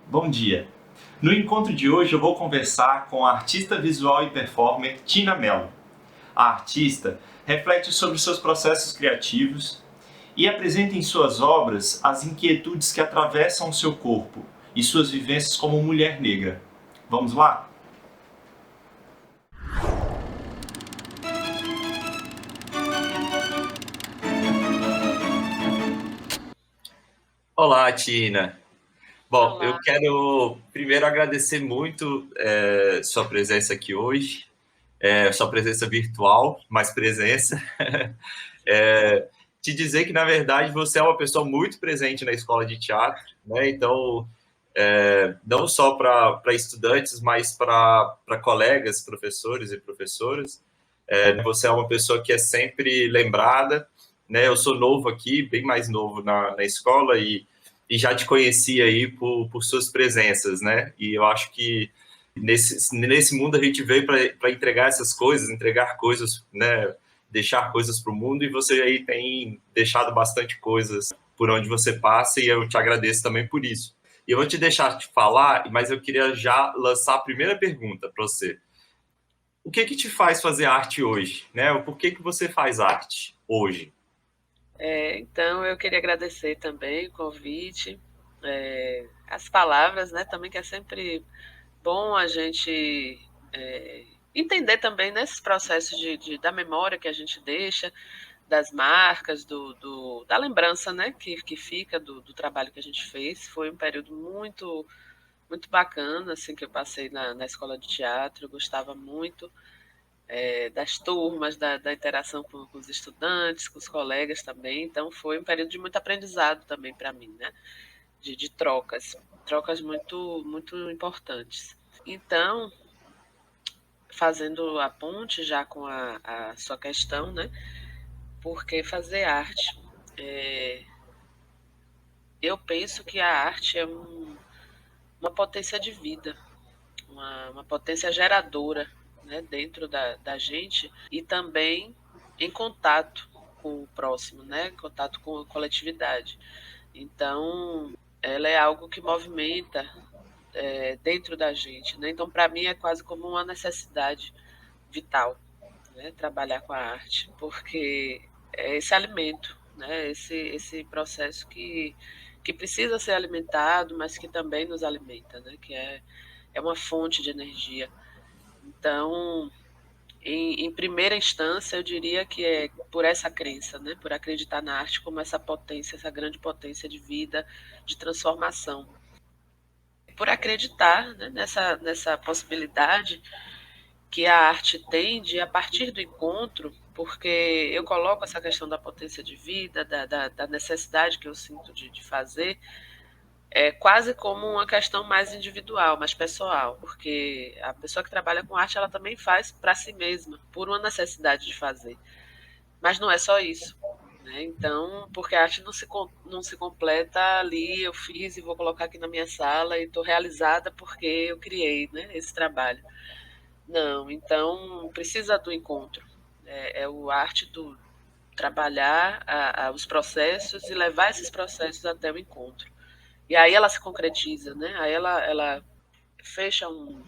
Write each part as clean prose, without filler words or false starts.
Bom dia! No encontro de hoje eu vou conversar com a artista visual e performer Tina Mello. A artista reflete sobre seus processos criativos e apresenta em suas obras as inquietudes que atravessam o seu corpo e suas vivências como mulher negra. Vamos lá? Olá, Tina! Bom, eu Olá, quero primeiro agradecer muito sua presença aqui hoje, sua presença virtual, mais presença. É, te dizer que, na verdade, você é uma pessoa muito presente na escola de teatro, né? Então, não só para estudantes, mas para colegas, professores e professoras. Você é uma pessoa que é sempre lembrada, né? Eu sou novo aqui, bem mais novo na escola e já te conheci aí por suas presenças, né? E eu acho que nesse mundo a gente veio para entregar essas coisas, entregar coisas, né? Deixar coisas para o mundo, e você aí tem deixado bastante coisas por onde você passa, e eu te agradeço também por isso. E eu vou te deixar te falar, mas eu queria já lançar a primeira pergunta para você. O que que te faz fazer arte hoje, né? Por que que você faz arte hoje? então eu queria agradecer também o convite, as palavras, né, também que é sempre bom a gente entender também nesses processos da memória que a gente deixa, das marcas, da lembrança, né, que fica do trabalho que a gente fez. Foi um período muito, muito bacana, assim, que eu passei na escola de teatro, eu gostava muito das turmas, da interação com os estudantes, com os colegas também. Então, foi um período de muito aprendizado também para mim, né? De trocas, trocas muito, muito importantes. Então, fazendo a ponte já com a sua questão, né? Por que fazer arte? É, eu penso que a arte é uma potência de vida, uma potência geradora, né, dentro da gente e também em contato com o próximo, né, em contato com a coletividade. Então, ela é algo que movimenta dentro da gente, né? Então, para mim é quase como uma necessidade vital, né, trabalhar com a arte, porque é esse alimento, né, esse processo que precisa ser alimentado, mas que também nos alimenta, né, que é uma fonte de energia. Então, em primeira instância, eu diria que é por essa crença, né? Por acreditar na arte como essa potência, essa grande potência de vida, de transformação. Por acreditar, né, nessa possibilidade que a arte tem de, a partir do encontro, porque eu coloco essa questão da potência de vida, da necessidade que eu sinto de fazer, é quase como uma questão mais individual, mais pessoal, porque a pessoa que trabalha com arte, ela também faz para si mesma, por uma necessidade de fazer. Mas não é só isso. Né? Então, porque a arte não se completa ali, eu fiz e vou colocar aqui na minha sala e estou realizada porque eu criei, né, esse trabalho. Não, então precisa do encontro. É o arte do trabalhar os processos e levar esses processos até o encontro. E aí ela se concretiza, né? Aí ela fecha um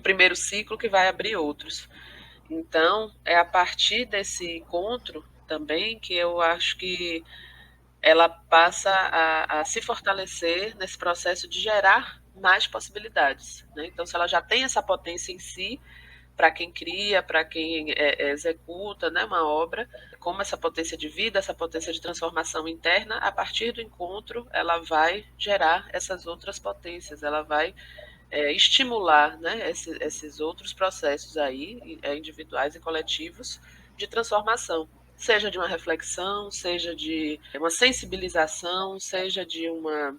primeiro ciclo que vai abrir outros. Então, é a partir desse encontro também que eu acho que ela passa a se fortalecer nesse processo de gerar mais possibilidades. Né? Então, se ela já tem essa potência em si, para quem cria, para quem executa, né, uma obra, como essa potência de vida, essa potência de transformação interna, a partir do encontro, ela vai gerar essas outras potências, ela vai estimular, né, esses outros processos aí, individuais e coletivos, de transformação. Seja de uma reflexão, seja de uma sensibilização, seja de uma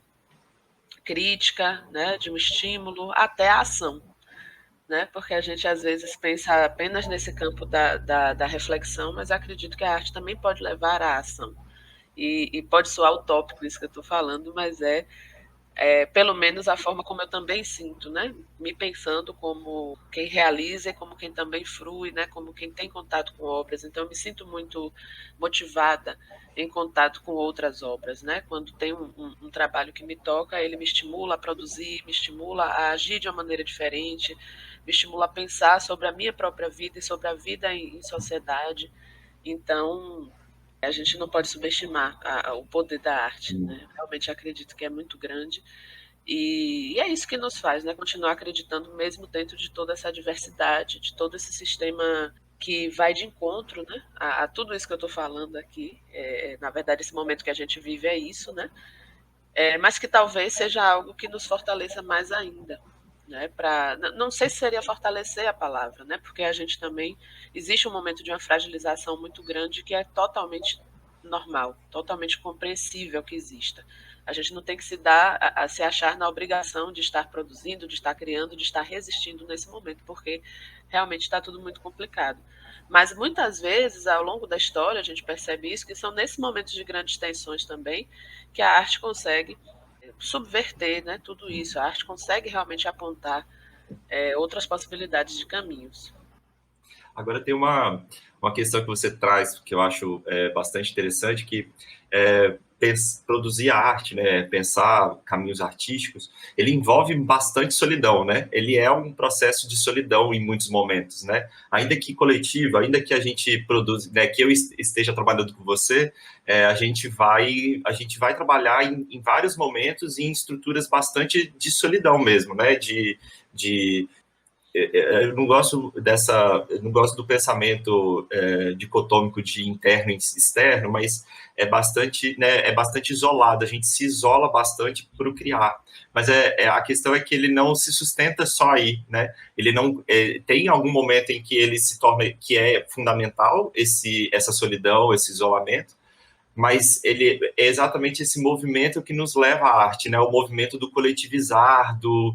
crítica, né, de um estímulo, até a ação. Né? Porque a gente às vezes pensa apenas nesse campo da reflexão, mas acredito que a arte também pode levar à ação. E pode soar utópico isso que eu estou falando, mas pelo menos a forma como eu também sinto, né? Me pensando como quem realiza e como quem também frui, né? Como quem tem contato com obras. Então, eu me sinto muito motivada em contato com outras obras, né? Quando tem um trabalho que me toca, ele me estimula a produzir, me estimula a agir de uma maneira diferente, me estimula a pensar sobre a minha própria vida e sobre a vida em sociedade. Então, a gente não pode subestimar o poder da arte, né? Realmente acredito que é muito grande e é isso que nos faz, né? Continuar acreditando mesmo dentro de toda essa diversidade, de todo esse sistema que vai de encontro, né? A tudo isso que eu estou falando aqui. Na verdade, esse momento que a gente vive é isso, né? Mas que talvez seja algo que nos fortaleça mais ainda. Né, não sei se seria fortalecer a palavra, né, porque a gente também existe um momento de uma fragilização muito grande que é totalmente normal, totalmente compreensível que exista. A gente não tem que se dar a se achar na obrigação de estar produzindo, de estar criando, de estar resistindo nesse momento, porque realmente está tudo muito complicado. Mas muitas vezes, ao longo da história, a gente percebe isso, que são nesses momentos de grandes tensões também que a arte consegue subverter, né, tudo isso. A arte consegue realmente apontar outras possibilidades de caminhos. Agora tem uma questão que você traz, que eu acho bastante interessante, que é, produzir arte, né, pensar caminhos artísticos, ele envolve bastante solidão, né? Ele é um processo de solidão em muitos momentos, né? Ainda que coletivo, ainda que a gente produza, né, que eu esteja trabalhando com você, a gente vai trabalhar em vários momentos em estruturas bastante de solidão mesmo, né? De eu não gosto do pensamento dicotômico de interno e externo, mas é bastante isolado. A gente se isola bastante para o criar. Mas a questão é que ele não se sustenta só aí, né? Ele não tem algum momento em que ele se torna que é fundamental essa solidão, esse isolamento. Mas ele é exatamente esse movimento que nos leva à arte, né? O movimento do coletivizar, do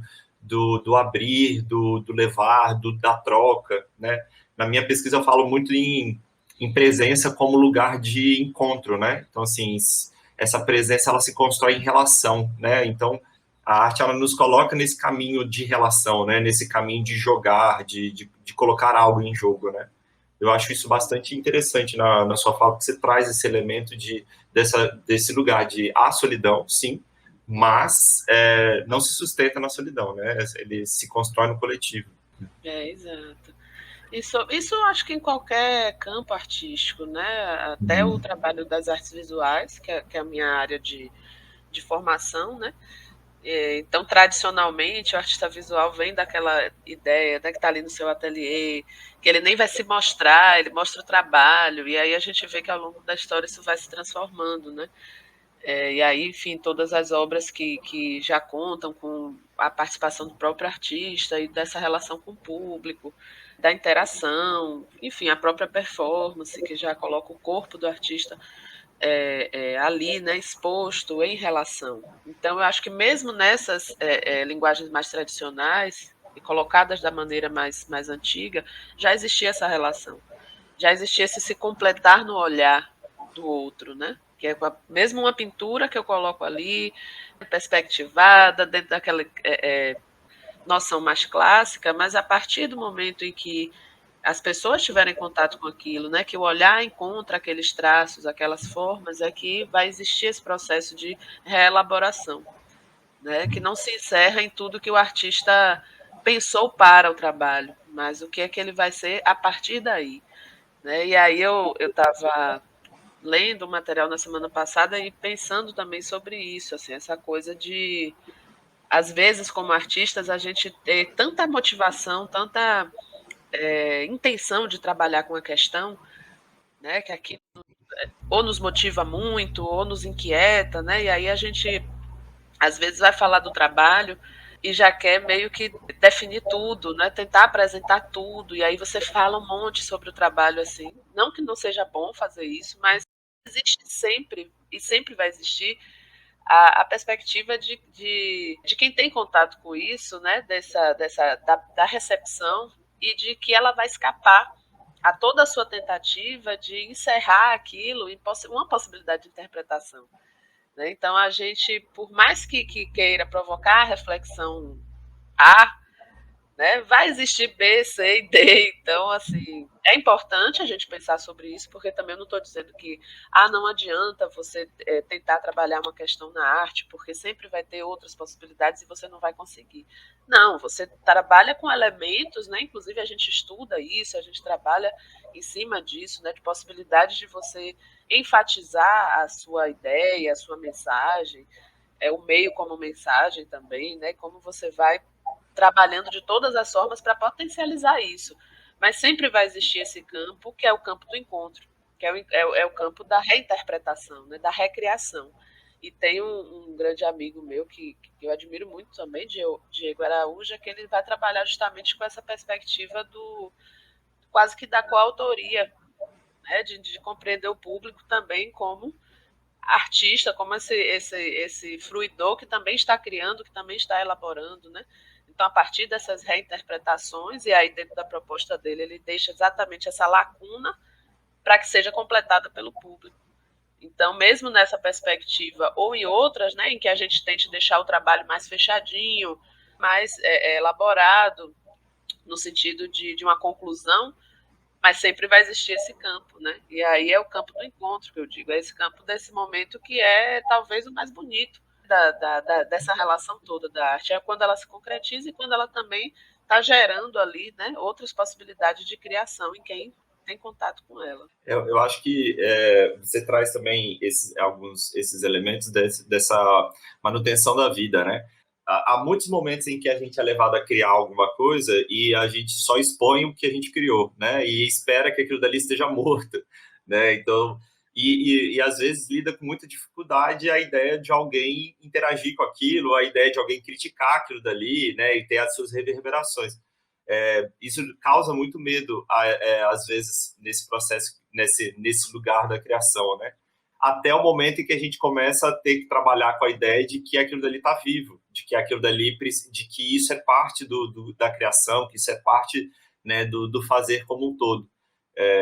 abrir, do levar, da troca, né? Na minha pesquisa eu falo muito em presença como lugar de encontro, né? Então, assim, essa presença, ela se constrói em relação, né? Então, a arte, ela nos coloca nesse caminho de relação, né? Nesse caminho de jogar, de colocar algo em jogo, né? Eu acho isso bastante interessante na sua fala, porque você traz esse elemento desse lugar de a solidão, sim, mas não se sustenta na solidão, né? Ele se constrói no coletivo. Exato. Isso eu acho que em qualquer campo artístico, né? Até o trabalho das artes visuais, que é a minha área de formação, né? Então, tradicionalmente, o artista visual vem daquela ideia, né, que está ali no seu ateliê, que ele nem vai se mostrar, ele mostra o trabalho, e aí a gente vê que ao longo da história isso vai se transformando, né? E aí, enfim, todas as obras que já contam com a participação do próprio artista e dessa relação com o público, da interação, enfim, a própria performance, que já coloca o corpo do artista ali, né, exposto em relação. Então, eu acho que mesmo nessas linguagens mais tradicionais e colocadas da maneira mais antiga, já existia essa relação, já existia esse se completar no olhar do outro, né? Que é mesmo uma pintura que eu coloco ali, perspectivada, dentro daquela noção mais clássica, mas a partir do momento em que as pessoas tiverem contato com aquilo, né, que o olhar encontra aqueles traços, aquelas formas, é que vai existir esse processo de reelaboração, né, que não se encerra em tudo que o artista pensou para o trabalho, mas o que é que ele vai ser a partir daí. Né? E aí eu estava lendo o material na semana passada e pensando também sobre isso, assim, essa coisa de, às vezes, como artistas, a gente ter tanta motivação, tanta intenção de trabalhar com a questão, né, que aqui ou nos motiva muito, ou nos inquieta, né, e aí a gente, às vezes, vai falar do trabalho e já quer meio que definir tudo, né, tentar apresentar tudo, e aí você fala um monte sobre o trabalho, assim, não que não seja bom fazer isso, mas existe sempre, e sempre vai existir, a perspectiva de quem tem contato com isso, né, da recepção, e de que ela vai escapar a toda a sua tentativa de encerrar aquilo em uma possibilidade de interpretação. né? Então, a gente, por mais que queira provocar a reflexão A, né, vai existir B, C e D. Então, assim, é importante a gente pensar sobre isso, porque também eu não estou dizendo que não adianta você tentar trabalhar uma questão na arte, porque sempre vai ter outras possibilidades e você não vai conseguir. Não, você trabalha com elementos, né? Inclusive a gente estuda isso, a gente trabalha em cima disso, né? De possibilidades de você enfatizar a sua ideia, a sua mensagem, o meio como mensagem também, né? Como você vai trabalhando de todas as formas para potencializar isso. Mas sempre vai existir esse campo, que é o campo do encontro, que é o campo da reinterpretação, né, da recriação. E tem um grande amigo meu que eu admiro muito também, Diego Araújo, que ele vai trabalhar justamente com essa perspectiva do quase que da coautoria, né, de compreender o público também como artista, como esse fruidor que também está criando, que também está elaborando, né? Então, a partir dessas reinterpretações, e aí dentro da proposta dele, ele deixa exatamente essa lacuna para que seja completada pelo público. Então, mesmo nessa perspectiva, ou em outras, né, em que a gente tente deixar o trabalho mais fechadinho, mais elaborado, no sentido de uma conclusão, mas sempre vai existir esse campo, né? E aí é o campo do encontro que eu digo, é esse campo desse momento que é talvez o mais bonito dessa relação toda da arte. É quando ela se concretiza e quando ela também está gerando ali, né, outras possibilidades de criação em quem tem contato com ela. Eu acho que você traz também alguns esses elementos dessa manutenção da vida, né? Há muitos momentos em que a gente é levado a criar alguma coisa e a gente só expõe o que a gente criou, né? E espera que aquilo dali esteja morto, né? Então, e às vezes lida com muita dificuldade a ideia de alguém interagir com aquilo, a ideia de alguém criticar aquilo dali, né? E ter as suas reverberações. Isso causa muito medo, às vezes, nesse processo, nesse lugar da criação, né? Até o momento em que a gente começa a ter que trabalhar com a ideia de que aquilo dali está vivo, de que aquilo dali, de que isso é parte da criação, que isso é parte, né, do fazer como um todo.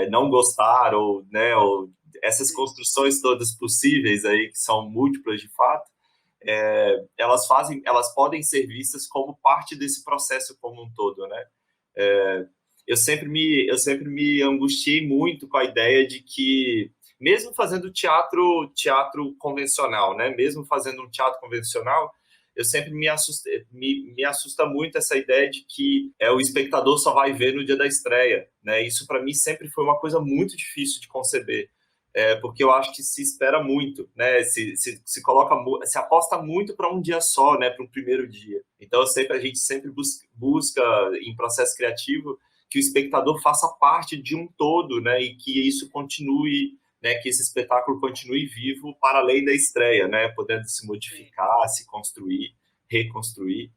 Não gostar ou, né, ou essas construções todas possíveis aí que são múltiplas de fato, elas podem ser vistas como parte desse processo como um todo, né? Eu sempre me angustiei muito com a ideia de que, mesmo fazendo teatro convencional, né? Mesmo fazendo um teatro convencional, eu sempre me assusta muito essa ideia de que o espectador só vai ver no dia da estreia, né? Isso para mim sempre foi uma coisa muito difícil de conceber, porque eu acho que se espera muito, né? Se aposta muito para um dia só, né? Para um primeiro dia. Então a gente sempre busca em processo criativo que o espectador faça parte de um todo, né? E que isso continue, né? Que esse espetáculo continue vivo para além da estreia, né? Podendo se modificar, se construir, reconstruir,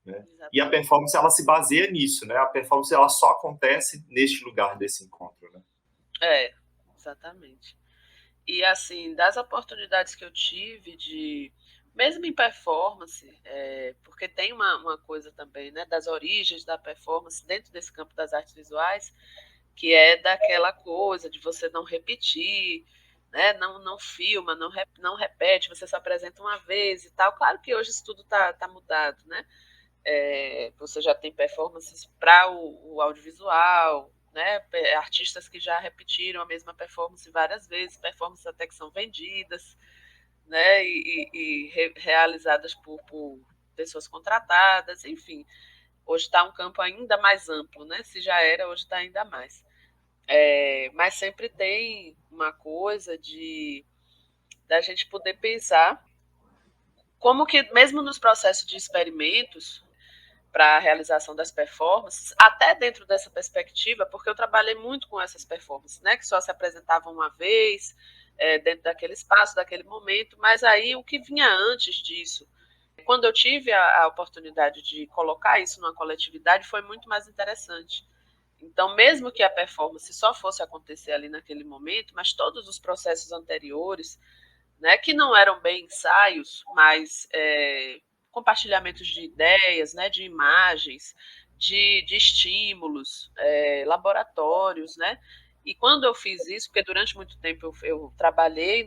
né? E a performance ela se baseia nisso, né? A performance ela só acontece neste lugar desse encontro, né? Exatamente. E assim, das oportunidades que eu tive mesmo em performance, porque tem uma coisa também, né, das origens da performance dentro desse campo das artes visuais, que é daquela coisa de você não repetir, né, não filma, não repete, você só apresenta uma vez e tal. Claro que hoje isso tudo tá mudado, né? Você já tem performances para o audiovisual, né? Artistas que já repetiram a mesma performance várias vezes, performances até que são vendidas, né? E realizadas por pessoas contratadas, enfim. Hoje está um campo ainda mais amplo, né? Se já era, hoje está ainda mais. Mas sempre tem uma coisa da gente poder pensar como que, mesmo nos processos de experimentos, para a realização das performances, até dentro dessa perspectiva, porque eu trabalhei muito com essas performances, né, que só se apresentavam uma vez, dentro daquele espaço, daquele momento, mas aí o que vinha antes disso, quando eu tive a oportunidade de colocar isso numa coletividade, foi muito mais interessante. Então, mesmo que a performance só fosse acontecer ali naquele momento, mas todos os processos anteriores, né, que não eram bem ensaios, mas compartilhamentos de ideias, né, de imagens, de estímulos, laboratórios, né? E quando eu fiz isso, porque durante muito tempo eu trabalhei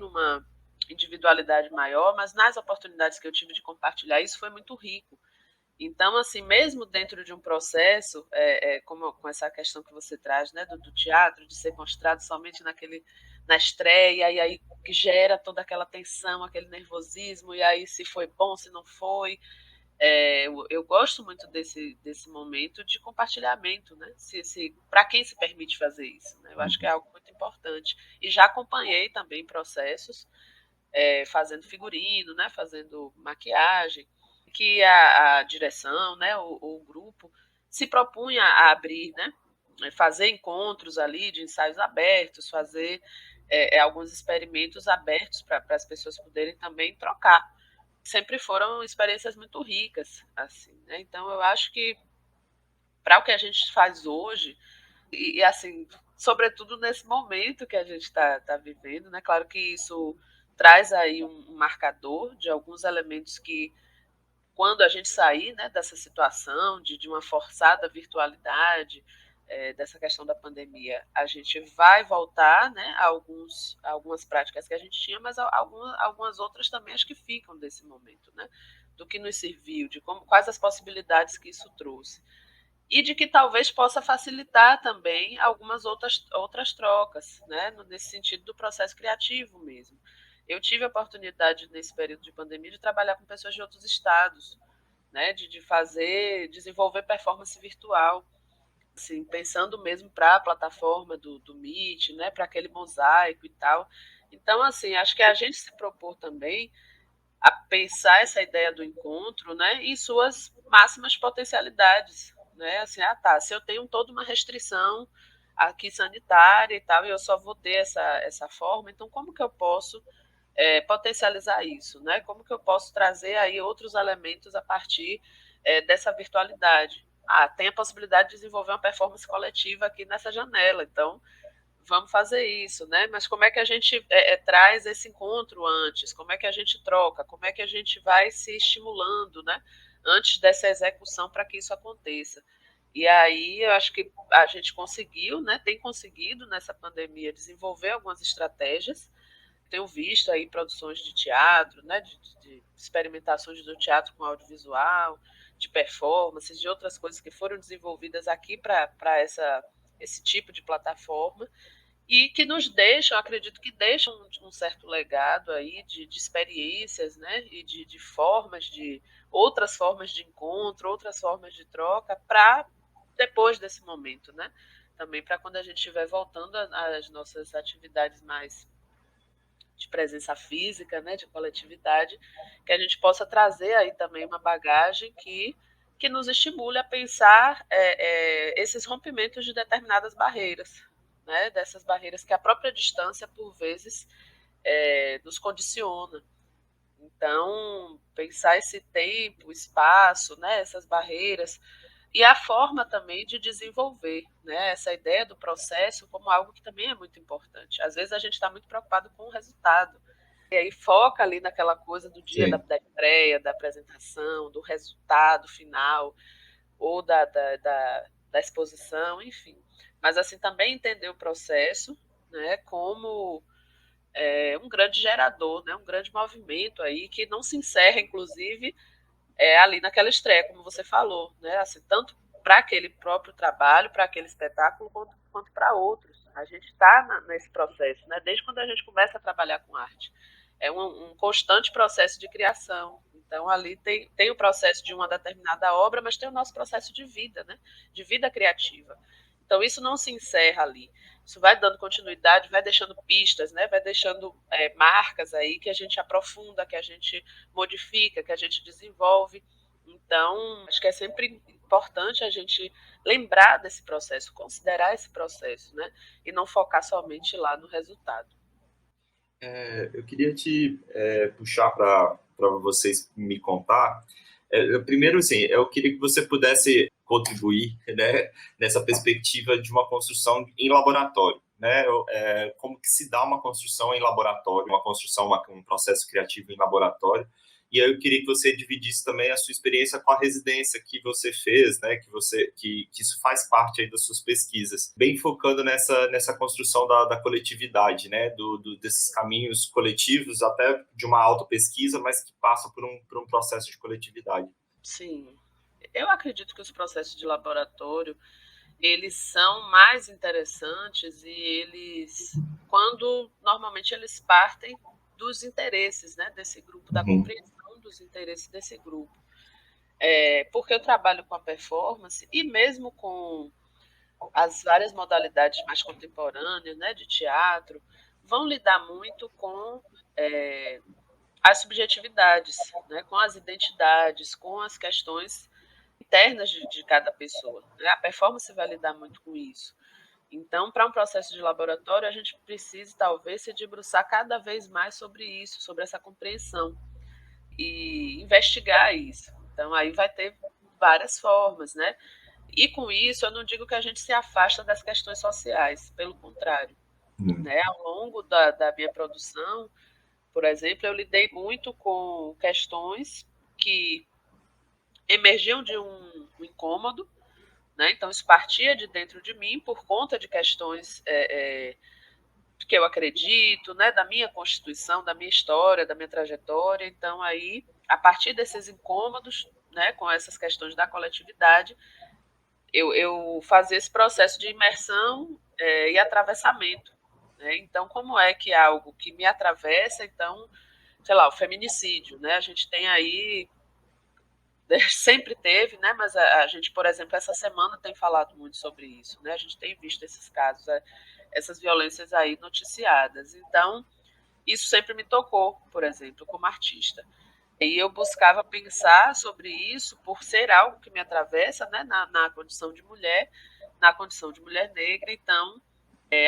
individualidade maior, mas nas oportunidades que eu tive de compartilhar isso foi muito rico. Então, assim, mesmo dentro de um processo, como com essa questão que você traz, né, do teatro, de ser mostrado somente na estreia, e aí que gera toda aquela tensão, aquele nervosismo, e aí se foi bom, se não foi. Eu gosto muito desse momento de compartilhamento, né? Para quem se permite fazer isso, né? Eu acho que é algo muito importante. E já acompanhei também processos, fazendo figurino, né? Fazendo maquiagem, que a direção, né? O grupo se propunha a abrir, né? Fazer encontros ali de ensaios abertos, fazer alguns experimentos abertos para as pessoas poderem também trocar. Sempre foram experiências muito ricas, assim, né? Então eu acho que para o que a gente faz hoje, e assim, sobretudo nesse momento que a gente está vivendo, né? Claro que isso traz aí um marcador de alguns elementos que, quando a gente sair, né, dessa situação de uma forçada virtualidade, dessa questão da pandemia, a gente vai voltar, né, a algumas práticas que a gente tinha, mas algumas outras também acho que ficam desse momento, né, do que nos serviu, de quais as possibilidades que isso trouxe. E de que talvez possa facilitar também algumas outras trocas, né, nesse sentido do processo criativo mesmo. Eu tive a oportunidade, nesse período de pandemia, de trabalhar com pessoas de outros estados, né, desenvolver performance virtual, assim, pensando mesmo para a plataforma do Meet, né, para aquele mosaico e tal. Então, assim, acho que a gente se propor também a pensar essa ideia do encontro, né, em suas máximas potencialidades, né, assim, tá, se eu tenho toda uma restrição aqui sanitária e tal, e eu só vou ter essa forma, então como que eu posso potencializar isso, né? Como que eu posso trazer aí outros elementos a partir dessa virtualidade? Tem a possibilidade de desenvolver uma performance coletiva aqui nessa janela, então vamos fazer isso, né? Mas como é que a gente traz esse encontro antes? Como é que a gente troca? Como é que a gente vai se estimulando, né? Antes dessa execução para que isso aconteça. E aí eu acho que a gente conseguiu, né? Tem conseguido nessa pandemia desenvolver algumas estratégias. Tenho visto aí produções de teatro, né, de experimentações do teatro com audiovisual, de performances, de outras coisas que foram desenvolvidas aqui para esse tipo de plataforma e que nos deixam, acredito que deixam um certo legado aí de experiências, né, e de formas de outras formas de encontro, outras formas de troca para depois desse momento, né? Também para quando a gente estiver voltando às nossas atividades mais de presença física, né, de coletividade, que a gente possa trazer aí também uma bagagem que nos estimule a pensar esses rompimentos de determinadas barreiras, né, dessas barreiras que a própria distância, por vezes, nos condiciona. Então, pensar esse tempo, espaço, né, essas barreiras, e a forma também de desenvolver, né, essa ideia do processo como algo que também é muito importante. Às vezes a gente está muito preocupado com o resultado, e aí foca ali naquela coisa do dia Sim. da estreia, da apresentação, do resultado final, ou da exposição, enfim. Mas assim, também entender o processo, né, como um grande gerador, né, um grande movimento aí, que não se encerra, inclusive, ali naquela estreia, como você falou, né? Assim, tanto para aquele próprio trabalho, para aquele espetáculo, quanto para outros. A gente está nesse processo, né? Desde quando a gente começa a trabalhar com arte. É um constante processo de criação. Então, ali tem o processo de uma determinada obra, mas tem o nosso processo de vida, né? De vida criativa. Então, isso não se encerra ali. Isso vai dando continuidade, vai deixando pistas, né? Vai deixando marcas aí que a gente aprofunda, que a gente modifica, que a gente desenvolve. Então, acho que é sempre importante a gente lembrar desse processo, considerar esse processo, né? E não focar somente lá no resultado. Eu queria te puxar para vocês me contar. Primeiro, assim, eu queria que você pudesse contribuir, né, nessa perspectiva de uma construção em laboratório, né? Como que se dá uma construção em laboratório, um processo criativo em laboratório, E aí eu queria que você dividisse também a sua experiência com a residência que você fez, né, que isso faz parte aí das suas pesquisas, bem focando nessa construção da coletividade, né, desses caminhos coletivos, até de uma autopesquisa, mas que passa por um processo de coletividade. Sim, eu acredito que os processos de laboratório eles são mais interessantes e quando normalmente eles partem dos interesses, né, desse grupo, da compreensão dos interesses desse grupo. Porque eu trabalho com a performance e mesmo com as várias modalidades mais contemporâneas, né, de teatro, vão lidar muito com as subjetividades, né, com as identidades, com as questões internas de cada pessoa. Né? A performance vai lidar muito com isso. Então, para um processo de laboratório, a gente precisa, talvez, se debruçar cada vez mais sobre isso, sobre essa compreensão, e investigar isso. Então, aí vai ter várias formas, né? E com isso, eu não digo que a gente se afasta das questões sociais, pelo contrário. Né? Ao longo da minha produção, por exemplo, eu lidei muito com questões que emergiam de um incômodo, né? Então, isso partia de dentro de mim por conta de questões que eu acredito, né? Da minha constituição, da minha história, da minha trajetória. Então, aí, a partir desses incômodos, né? Com essas questões da coletividade, eu fazia esse processo de imersão e atravessamento. Né? Então, como é que algo que me atravessa, então, sei lá, o feminicídio, né? A gente tem aí sempre teve, né? Mas a gente, por exemplo, essa semana tem falado muito sobre isso, né? A gente tem visto esses casos, essas violências aí noticiadas. Então, isso sempre me tocou, por exemplo, como artista. E eu buscava pensar sobre isso por ser algo que me atravessa, né? Na condição de mulher, na condição de mulher negra. Então,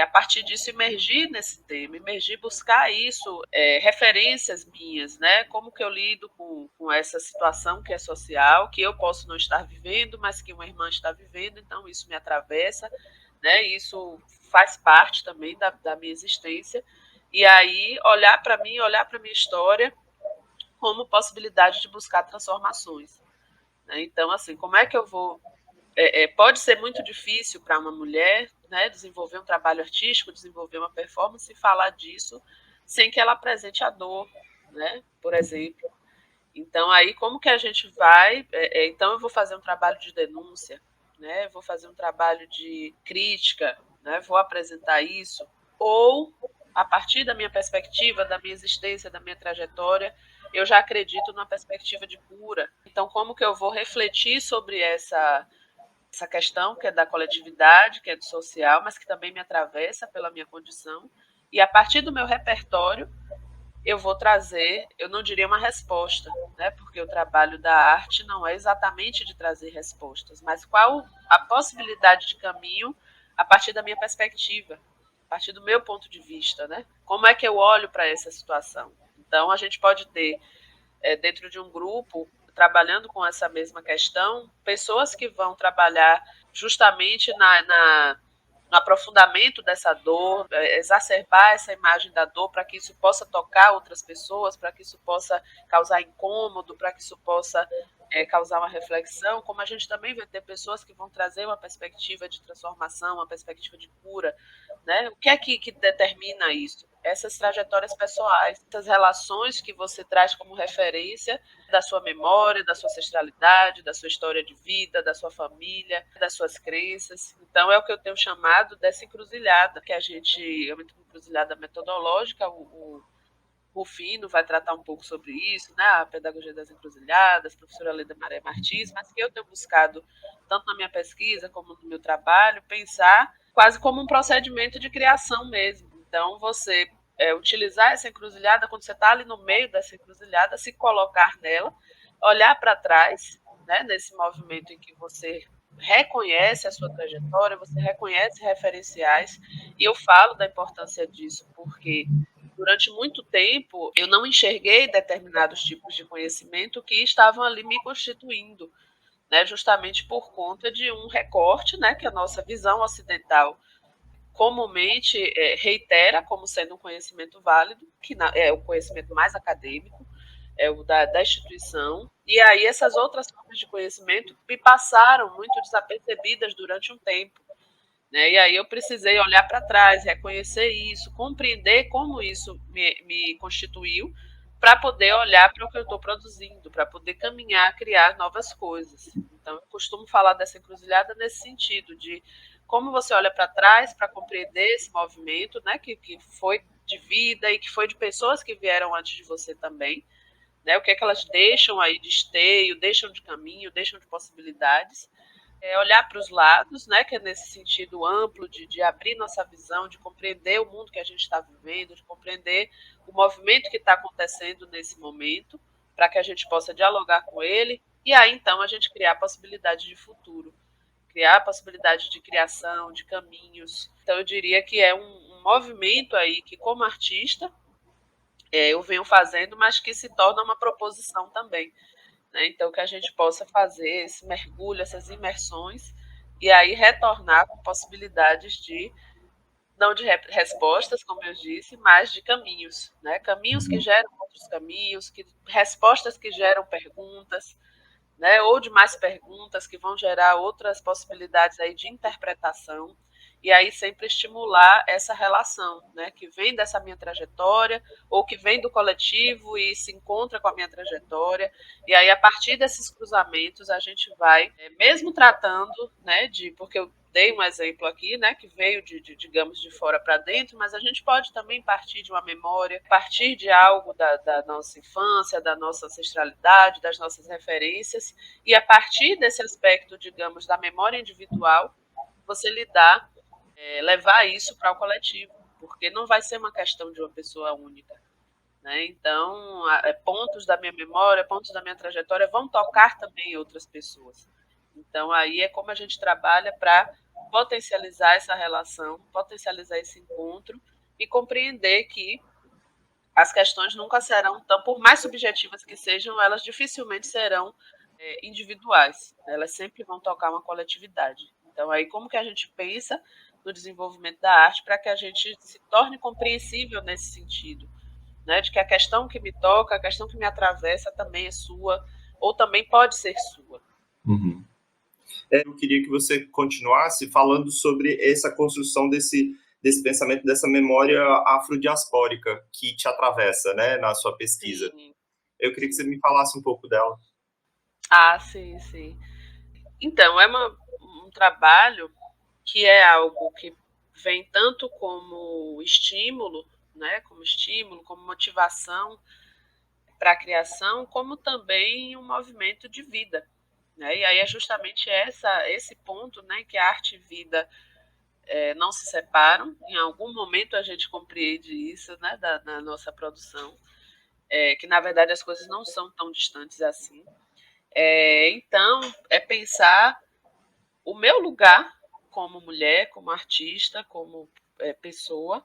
a partir disso, emergir nesse tema, emergir, buscar isso, referências minhas, né? Como que eu lido com essa situação que é social, que eu posso não estar vivendo, mas que uma irmã está vivendo, então isso me atravessa, né? Isso faz parte também da minha existência. E aí, olhar para mim, olhar para a minha história como possibilidade de buscar transformações. Né? Então, assim, como é que eu vou pode ser muito difícil para uma mulher, né, desenvolver um trabalho artístico, desenvolver uma performance e falar disso sem que ela apresente a dor, né, por exemplo. Então, aí, como que a gente vai... então, eu vou fazer um trabalho de denúncia, né, vou fazer um trabalho de crítica, né, vou apresentar isso, ou, a partir da minha perspectiva, da minha existência, da minha trajetória, eu já acredito numa perspectiva de cura. Então, como que eu vou refletir sobre essa questão que é da coletividade, que é do social, mas que também me atravessa pela minha condição. E a partir do meu repertório, eu vou trazer, eu não diria uma resposta, né? Porque o trabalho da arte não é exatamente de trazer respostas, mas qual a possibilidade de caminho a partir da minha perspectiva, a partir do meu ponto de vista, né? Como é que eu olho para essa situação? Então, a gente pode ter, dentro de um grupo, trabalhando com essa mesma questão, pessoas que vão trabalhar justamente no aprofundamento dessa dor, exacerbar essa imagem da dor para que isso possa tocar outras pessoas, para que isso possa causar incômodo, para que isso possa causar uma reflexão, como a gente também vai ter pessoas que vão trazer uma perspectiva de transformação, uma perspectiva de cura. Né? O que é que determina isso? Essas trajetórias pessoais, essas relações que você traz como referência da sua memória, da sua ancestralidade, da sua história de vida, da sua família, das suas crenças. Então, é o que eu tenho chamado dessa encruzilhada, que a gente é uma encruzilhada metodológica. O Rufino vai tratar um pouco sobre isso, né? A pedagogia das encruzilhadas, a professora Leda Maria Martins, mas que eu tenho buscado, tanto na minha pesquisa como no meu trabalho, pensar quase como um procedimento de criação mesmo. Então, você utilizar essa encruzilhada, quando você está ali no meio dessa encruzilhada, se colocar nela, olhar para trás, né, nesse movimento em que você reconhece a sua trajetória, você reconhece referenciais, e eu falo da importância disso, porque durante muito tempo eu não enxerguei determinados tipos de conhecimento que estavam ali me constituindo, né, justamente por conta de um recorte, né, que a nossa visão ocidental comumente reitera como sendo um conhecimento válido, que é o conhecimento mais acadêmico, é o da instituição. E aí essas outras formas de conhecimento me passaram muito desapercebidas durante um tempo. Né? E aí eu precisei olhar para trás, reconhecer isso, compreender como isso me constituiu, para poder olhar para o que eu estou produzindo, para poder caminhar, criar novas coisas. Então, eu costumo falar dessa encruzilhada nesse sentido, de como você olha para trás para compreender esse movimento, né, que foi de vida e que foi de pessoas que vieram antes de você também, né, o que é que elas deixam aí de esteio, deixam de caminho, deixam de possibilidades, olhar para os lados, né, que é nesse sentido amplo de abrir nossa visão, de compreender o mundo que a gente está vivendo, de compreender o movimento que está acontecendo nesse momento, para que a gente possa dialogar com ele, e aí então a gente criar possibilidade de futuro, criar possibilidade de criação, de caminhos. Então eu diria que é um movimento aí que, como artista, eu venho fazendo, mas que se torna uma proposição também, né? Então, que a gente possa fazer esse mergulho, essas imersões, e aí retornar com possibilidades de, não de respostas, como eu disse, mas de caminhos, né? Caminhos que Uhum. geram outros caminhos, respostas que geram perguntas, né? Ou de mais perguntas que vão gerar outras possibilidades aí de interpretação, e aí sempre estimular essa relação, né, que vem dessa minha trajetória, ou que vem do coletivo e se encontra com a minha trajetória, e aí a partir desses cruzamentos a gente vai, mesmo tratando, né, porque eu dei um exemplo aqui, né, que veio digamos, de fora para dentro, mas a gente pode também partir de uma memória, partir de algo da nossa infância, da nossa ancestralidade, das nossas referências, e a partir desse aspecto, digamos, da memória individual, você lidar, levar isso para o coletivo, porque não vai ser uma questão de uma pessoa única. Né? Então, pontos da minha memória, pontos da minha trajetória vão tocar também outras pessoas. Então, aí é como a gente trabalha para potencializar essa relação, potencializar esse encontro e compreender que as questões nunca serão tão, por mais subjetivas que sejam, elas dificilmente serão individuais. Elas sempre vão tocar uma coletividade. Então, aí como que a gente pensa no desenvolvimento da arte para que a gente se torne compreensível nesse sentido, né? De que a questão que me toca, a questão que me atravessa também é sua, ou também pode ser sua. Uhum. Eu queria que você continuasse falando sobre essa construção desse pensamento, dessa memória afrodiaspórica que te atravessa, né, na sua pesquisa. Sim, Eu queria que você sim. me falasse um pouco dela. Ah, sim, sim. Então, é um trabalho que é algo que vem tanto como estímulo, né, como motivação para a criação, como também um movimento de vida. Né? E aí é justamente esse ponto, né, que a arte e vida não se separam. Em algum momento a gente compreende isso, né, na nossa produção, que na verdade as coisas não são tão distantes assim. Então, é pensar o meu lugar como mulher, como artista, como pessoa,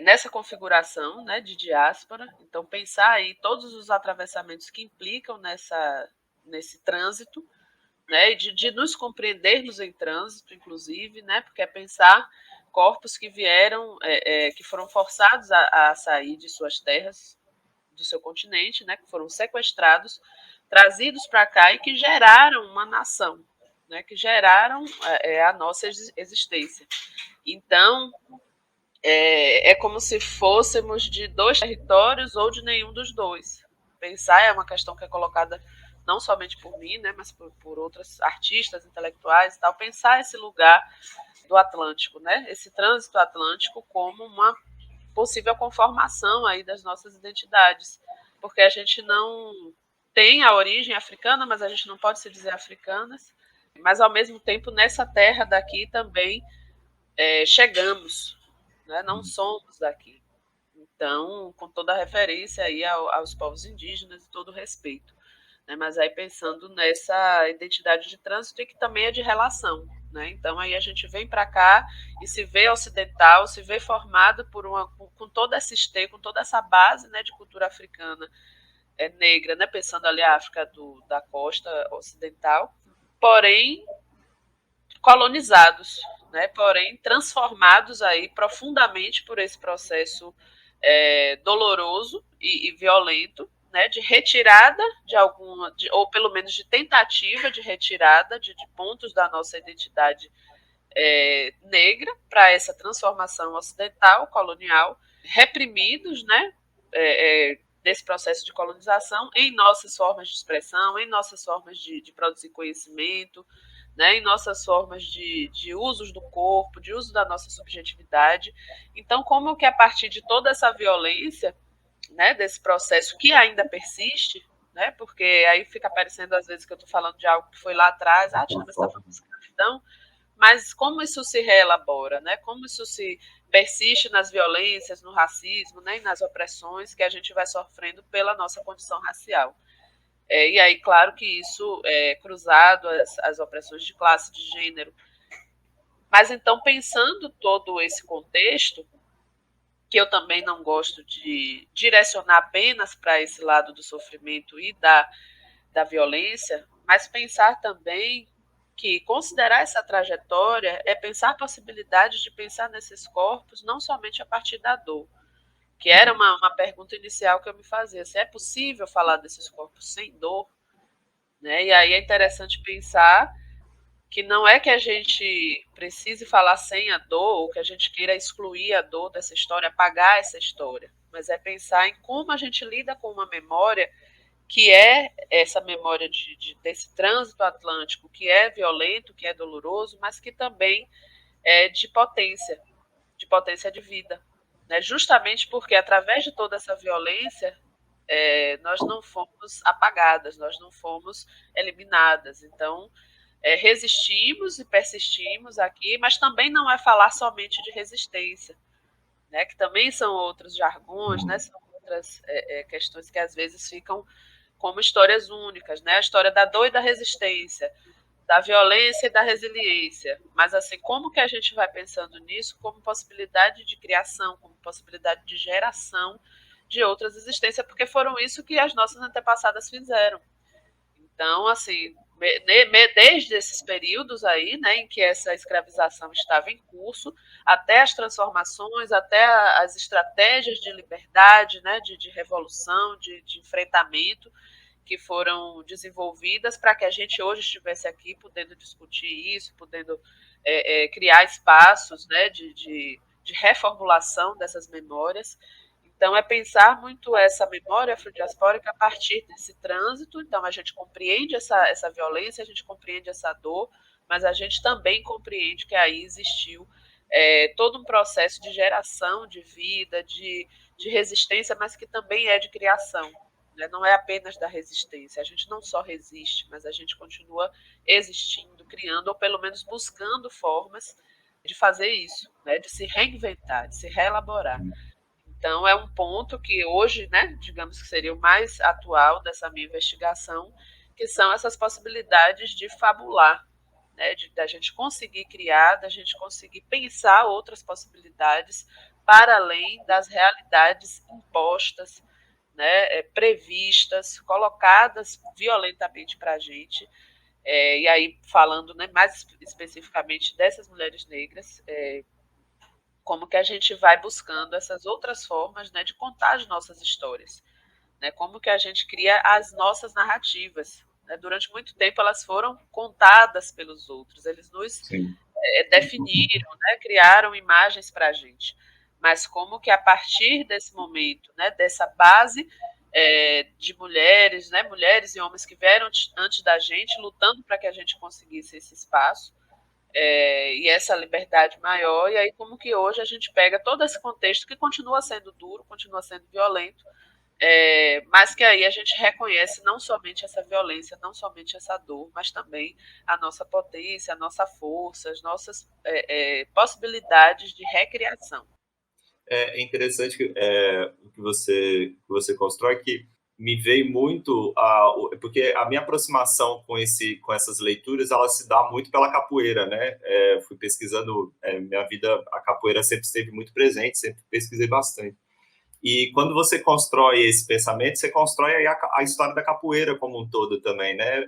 nessa configuração, né, de diáspora. Então, pensar aí todos os atravessamentos que implicam nesse trânsito, né, de nos compreendermos em trânsito, inclusive, né, porque é pensar corpos que vieram, que foram forçados a sair de suas terras, do seu continente, né, que foram sequestrados, trazidos para cá e que geraram uma nação, né, que geraram a nossa existência. Então, é como se fôssemos de dois territórios ou de nenhum dos dois. Pensar é uma questão que é colocada não somente por mim, né, mas por outros artistas, intelectuais e tal. Pensar esse lugar do Atlântico, né, esse trânsito atlântico como uma possível conformação aí das nossas identidades, porque a gente não tem a origem africana, mas a gente não pode se dizer africanas, mas ao mesmo tempo nessa terra daqui também chegamos, né? Não somos daqui. Então, com toda a referência aí aos povos indígenas e todo o respeito. Né? Mas aí pensando nessa identidade de trânsito e que também é de relação. Né? Então, aí a gente vem para cá e se vê ocidental, se vê formado com toda essa esteia, com toda essa base, né, de cultura africana negra, né? Pensando ali a África da costa ocidental, porém colonizados, né? Porém transformados aí profundamente por esse processo doloroso e violento, né, de retirada de alguma, ou pelo menos de tentativa de retirada de pontos da nossa identidade negra para essa transformação ocidental, colonial, reprimidos, né, desse processo de colonização em nossas formas de expressão, em nossas formas de produzir conhecimento, né, em nossas formas de usos do corpo, de uso da nossa subjetividade. Então, como que a partir de toda essa violência, né, desse processo que ainda persiste, né, porque aí fica parecendo às vezes que eu estou falando de algo que foi lá atrás, Tina, você está falando de escravidão, mas como isso se reelabora, né? Como isso se persiste nas violências, no racismo, né? E nas opressões que a gente vai sofrendo pela nossa condição racial. E aí, claro que isso é cruzado às opressões de classe, de gênero. Mas então, pensando todo esse contexto, que eu também não gosto de direcionar apenas para esse lado do sofrimento e da violência, mas pensar também que considerar essa trajetória é pensar a possibilidade de pensar nesses corpos não somente a partir da dor, que era uma pergunta inicial que eu me fazia, se é possível falar desses corpos sem dor, né? E aí é interessante pensar que não é que a gente precise falar sem a dor, ou que a gente queira excluir a dor dessa história, apagar essa história, mas é pensar em como a gente lida com uma memória que é essa memória desse trânsito atlântico, que é violento, que é doloroso, mas que também é de potência de vida. Né? Justamente porque, através de toda essa violência, nós não fomos apagadas, nós não fomos eliminadas. Então, resistimos e persistimos aqui, mas também não é falar somente de resistência, né? Que também são outros jargões, né? São outras questões que às vezes ficam como histórias únicas, né? A história da dor e da resistência, da violência e da resiliência. Mas assim, como que a gente vai pensando nisso como possibilidade de criação, como possibilidade de geração de outras existências, porque foram isso que as nossas antepassadas fizeram. Então, assim, desde esses períodos aí, né, em que essa escravização estava em curso, até as transformações, até as estratégias de liberdade, né, de revolução, de enfrentamento, que foram desenvolvidas para que a gente hoje estivesse aqui podendo discutir isso, podendo criar espaços, né, de reformulação dessas memórias. Então, é pensar muito essa memória afrodiaspórica a partir desse trânsito. Então, a gente compreende essa violência, a gente compreende essa dor, mas a gente também compreende que aí existiu todo um processo de geração de vida, de resistência, mas que também é de criação. Né? Não é apenas da resistência. A gente não só resiste, mas a gente continua existindo, criando, ou pelo menos buscando formas de fazer isso, né? De se reinventar, de se reelaborar. Então, é um ponto que hoje, né, digamos que seria o mais atual dessa minha investigação, que são essas possibilidades de fabular, né, da gente conseguir criar, da gente conseguir pensar outras possibilidades para além das realidades impostas, né, previstas, colocadas violentamente para a gente. E aí, falando, né, mais especificamente dessas mulheres negras, como que a gente vai buscando essas outras formas, né, de contar as nossas histórias, né? Como que a gente cria as nossas narrativas. Né? Durante muito tempo elas foram contadas pelos outros, eles nos definiram, né, criaram imagens para a gente. Mas como que a partir desse momento, né, dessa base de mulheres, né, mulheres e homens que vieram antes da gente, lutando para que a gente conseguisse esse espaço, e essa liberdade maior, e aí como que hoje a gente pega todo esse contexto que continua sendo duro, continua sendo violento, mas que aí a gente reconhece não somente essa violência, não somente essa dor, mas também a nossa potência, a nossa força, as nossas possibilidades de recriação. É interessante o que você constrói, que me veio muito porque a minha aproximação com essas leituras, ela se dá muito pela capoeira, né? Fui pesquisando minha vida, a capoeira sempre esteve muito presente, sempre pesquisei bastante. E quando você constrói esse pensamento, você constrói aí a história da capoeira como um todo também, né?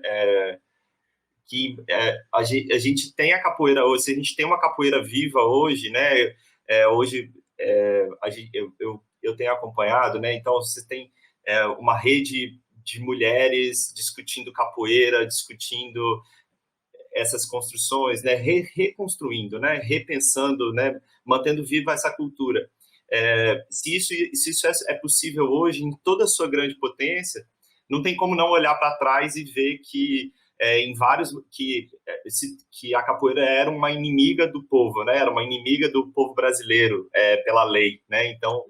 A gente tem a capoeira hoje, se a gente tem uma capoeira viva hoje, né? Hoje eu eu tenho acompanhado, né? Então, você tem uma rede de mulheres discutindo capoeira, discutindo essas construções, né? Reconstruindo, né? Repensando, né? Mantendo viva essa cultura. Se isso é possível hoje, em toda a sua grande potência, não tem como não olhar para trás e ver que em vários que a capoeira era uma inimiga do povo, né? Era uma inimiga do povo brasileiro pela lei, né? Então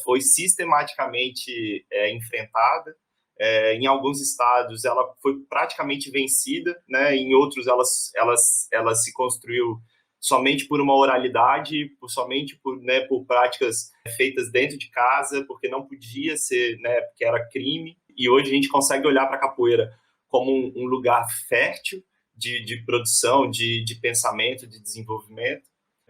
foi sistematicamente enfrentada. Em alguns estados ela foi praticamente vencida, né? Em outros ela se construiu somente por uma oralidade, somente por práticas feitas dentro de casa, porque não podia ser, né? Porque era crime. E hoje a gente consegue olhar para a capoeira como um lugar fértil de produção, de pensamento, de desenvolvimento,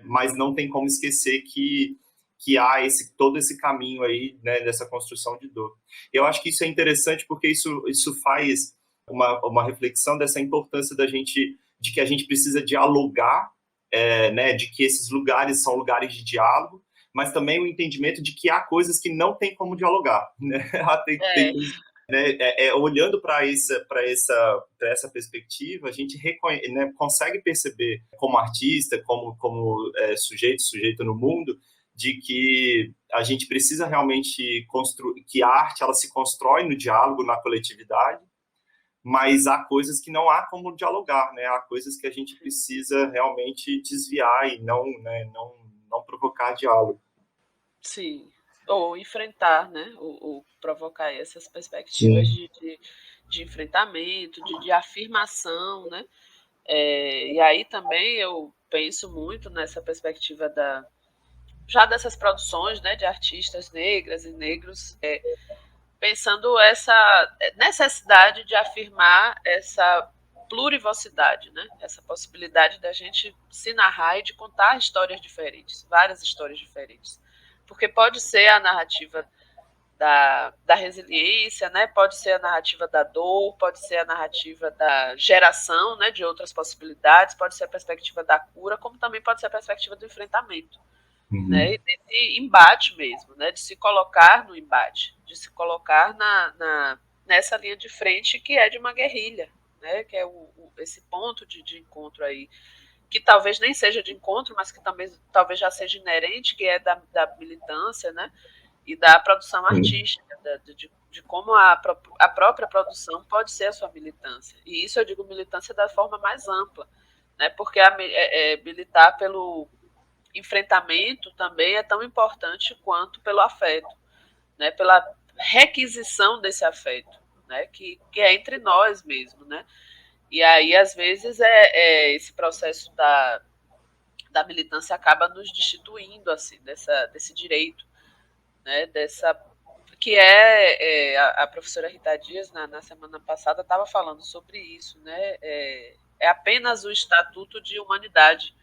mas não tem como esquecer que há todo esse caminho aí, né, dessa construção de dor. Eu acho que isso é interessante porque isso faz uma reflexão dessa importância de que a gente precisa dialogar, né, de que esses lugares são lugares de diálogo, mas também o entendimento de que há coisas que não tem como dialogar, né? Tem né, olhando para essa perspectiva, a gente né, consegue perceber como artista, como sujeito no mundo, de que a gente precisa realmente construir, que a arte ela se constrói no diálogo, na coletividade, mas há coisas que não há como dialogar, né? Há coisas que a gente precisa realmente desviar e não provocar diálogo. Sim, ou enfrentar, né? Ou provocar essas perspectivas de enfrentamento, de afirmação, né? E aí também eu penso muito nessa perspectiva já dessas produções, né, de artistas negras e negros, pensando essa necessidade de afirmar essa plurivocidade, né? Essa possibilidade da gente se narrar e de contar histórias diferentes, várias histórias diferentes. Porque pode ser a narrativa da resiliência, né? Pode ser a narrativa da dor, pode ser a narrativa da geração, né, de outras possibilidades, pode ser a perspectiva da cura, como também pode ser a perspectiva do enfrentamento. Né, e desse embate mesmo, né, de se colocar no embate, de se colocar nessa linha de frente que é de uma guerrilha, né, que é esse ponto de encontro aí, que talvez nem seja de encontro, mas que também talvez já seja inerente, que é da militância, né, e da produção artística, de como a própria produção pode ser a sua militância. E isso eu digo militância da forma mais ampla, né, porque militar pelo enfrentamento também é tão importante quanto pelo afeto, né? Pela requisição desse afeto, né? Que é entre nós mesmo, né? E aí, às vezes, esse processo da militância acaba nos destituindo assim, desse direito, né? Que a professora Rita Dias, na semana passada, estava falando sobre isso, né? É apenas o Estatuto de Humanidade,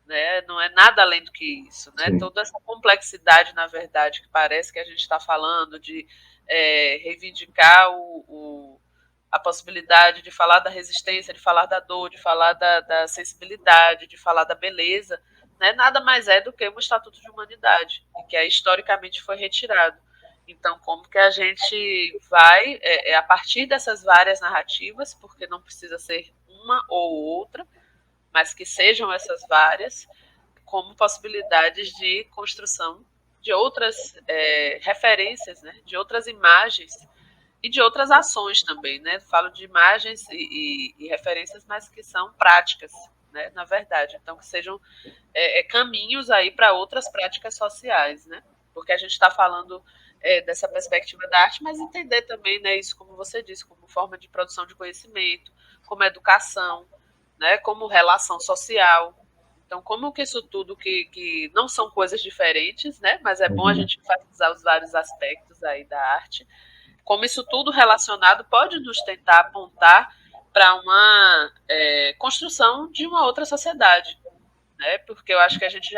né? Não é nada além do que isso, né? Toda essa complexidade, na verdade, que parece que a gente está falando de reivindicar a possibilidade de falar da resistência, de falar da dor, de falar da sensibilidade, de falar da beleza, né? Nada mais é do que um Estatuto de Humanidade, que historicamente foi retirado. Então, como que a gente vai, a partir dessas várias narrativas, porque não precisa ser uma ou outra, mas que sejam essas várias, como possibilidades de construção de outras referências, né? De outras imagens e de outras ações também, né? Falo de imagens e referências, mas que são práticas, né? Na verdade, então que sejam caminhos aí para outras práticas sociais, né? Porque a gente está falando dessa perspectiva da arte, mas entender também, né? Isso, como você disse, como forma de produção de conhecimento, como educação, né, como relação social. Então, como que isso tudo que não são coisas diferentes, né, mas é bom a gente enfatizar os vários aspectos aí da arte, como isso tudo relacionado pode nos tentar apontar para uma construção de uma outra sociedade, né, porque eu acho que a gente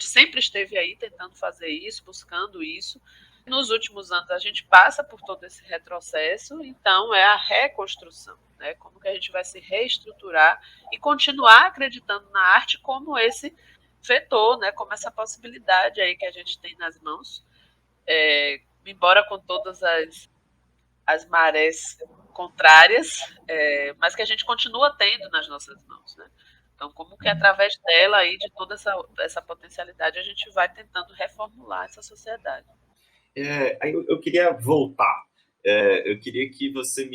sempre esteve aí tentando fazer isso, buscando isso. Nos últimos anos a gente passa por todo esse retrocesso, então é a reconstrução, né? Como que a gente vai se reestruturar e continuar acreditando na arte como esse vetou, né, como essa possibilidade aí que a gente tem nas mãos, embora com todas as marés contrárias, mas que a gente continua tendo nas nossas mãos, né? Então, como que através dela aí, de toda essa potencialidade, a gente vai tentando reformular essa sociedade. Eu queria voltar. Eu queria que você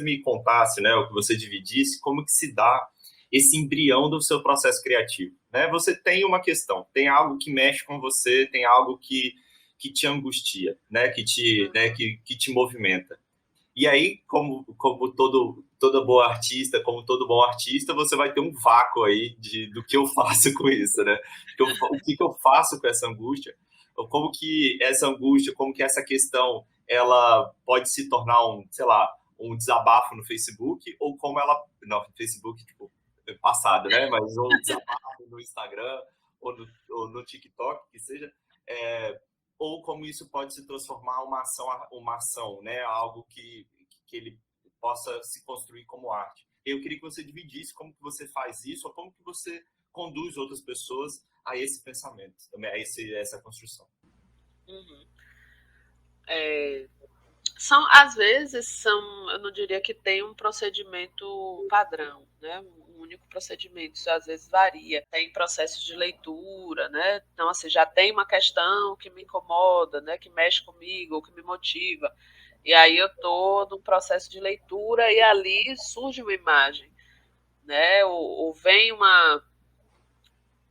me contasse, né, ou que você dividisse como que se dá esse embrião do seu processo criativo, né? Você tem uma questão, tem algo que mexe com você, tem algo que te angustia, que te movimenta. E aí, como toda boa artista, como todo bom artista, você vai ter um vácuo aí do que eu faço com isso, né? O que eu faço com essa angústia? Como que essa angústia, como que essa questão, ela pode se tornar sei lá, um desabafo no Facebook, ou como ela... Não, Facebook, tipo, passado, né? Mas um desabafo no Instagram, ou no TikTok, que seja... É, ou como isso pode se transformar uma ação, né? Algo que ele possa se construir como arte. Eu queria que você dividisse como que você faz isso, ou como que você conduz outras pessoas a esse pensamento, também a essa construção. Uhum. Às vezes, eu não diria que tem um procedimento padrão, né? Um único procedimento, isso às vezes varia. Tem processos de leitura, né? Então, assim, já tem uma questão que me incomoda, né? Que mexe comigo, ou que me motiva. E aí eu estou num processo de leitura e ali surge uma imagem, né? Ou vem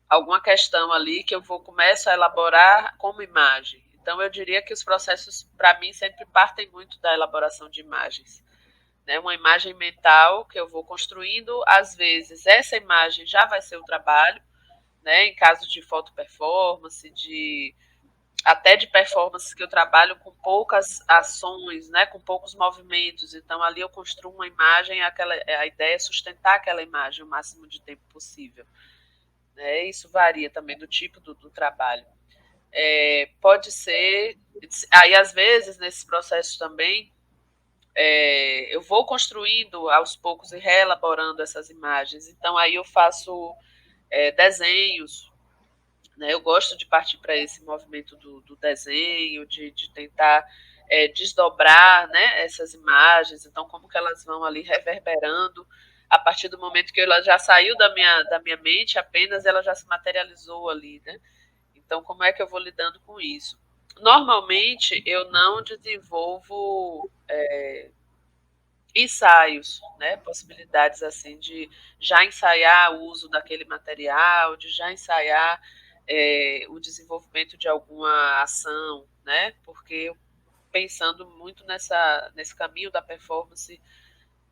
alguma questão ali que começo a elaborar como imagem. Então, eu diria que os processos, para mim, sempre partem muito da elaboração de imagens. Né? Uma imagem mental que eu vou construindo, às vezes, essa imagem já vai ser o trabalho, né? Em caso de foto performance, até de performance que eu trabalho com poucas ações, né? Com poucos movimentos. Então, ali eu construo uma imagem, a ideia é sustentar aquela imagem o máximo de tempo possível. Né? Isso varia também do tipo do trabalho. Pode ser. Aí, às vezes, nesses processos também, eu vou construindo aos poucos e reelaborando essas imagens. Então, aí eu faço desenhos. Né? Eu gosto de partir para esse movimento do desenho, de tentar desdobrar, né, essas imagens. Então, como que elas vão ali reverberando a partir do momento que ela já saiu da minha mente, apenas ela já se materializou ali, né? Então, como é que eu vou lidando com isso? Normalmente, eu não desenvolvo ensaios, né? Possibilidades assim de já ensaiar o uso daquele material, de já ensaiar o desenvolvimento de alguma ação, né? Porque pensando muito nesse caminho da performance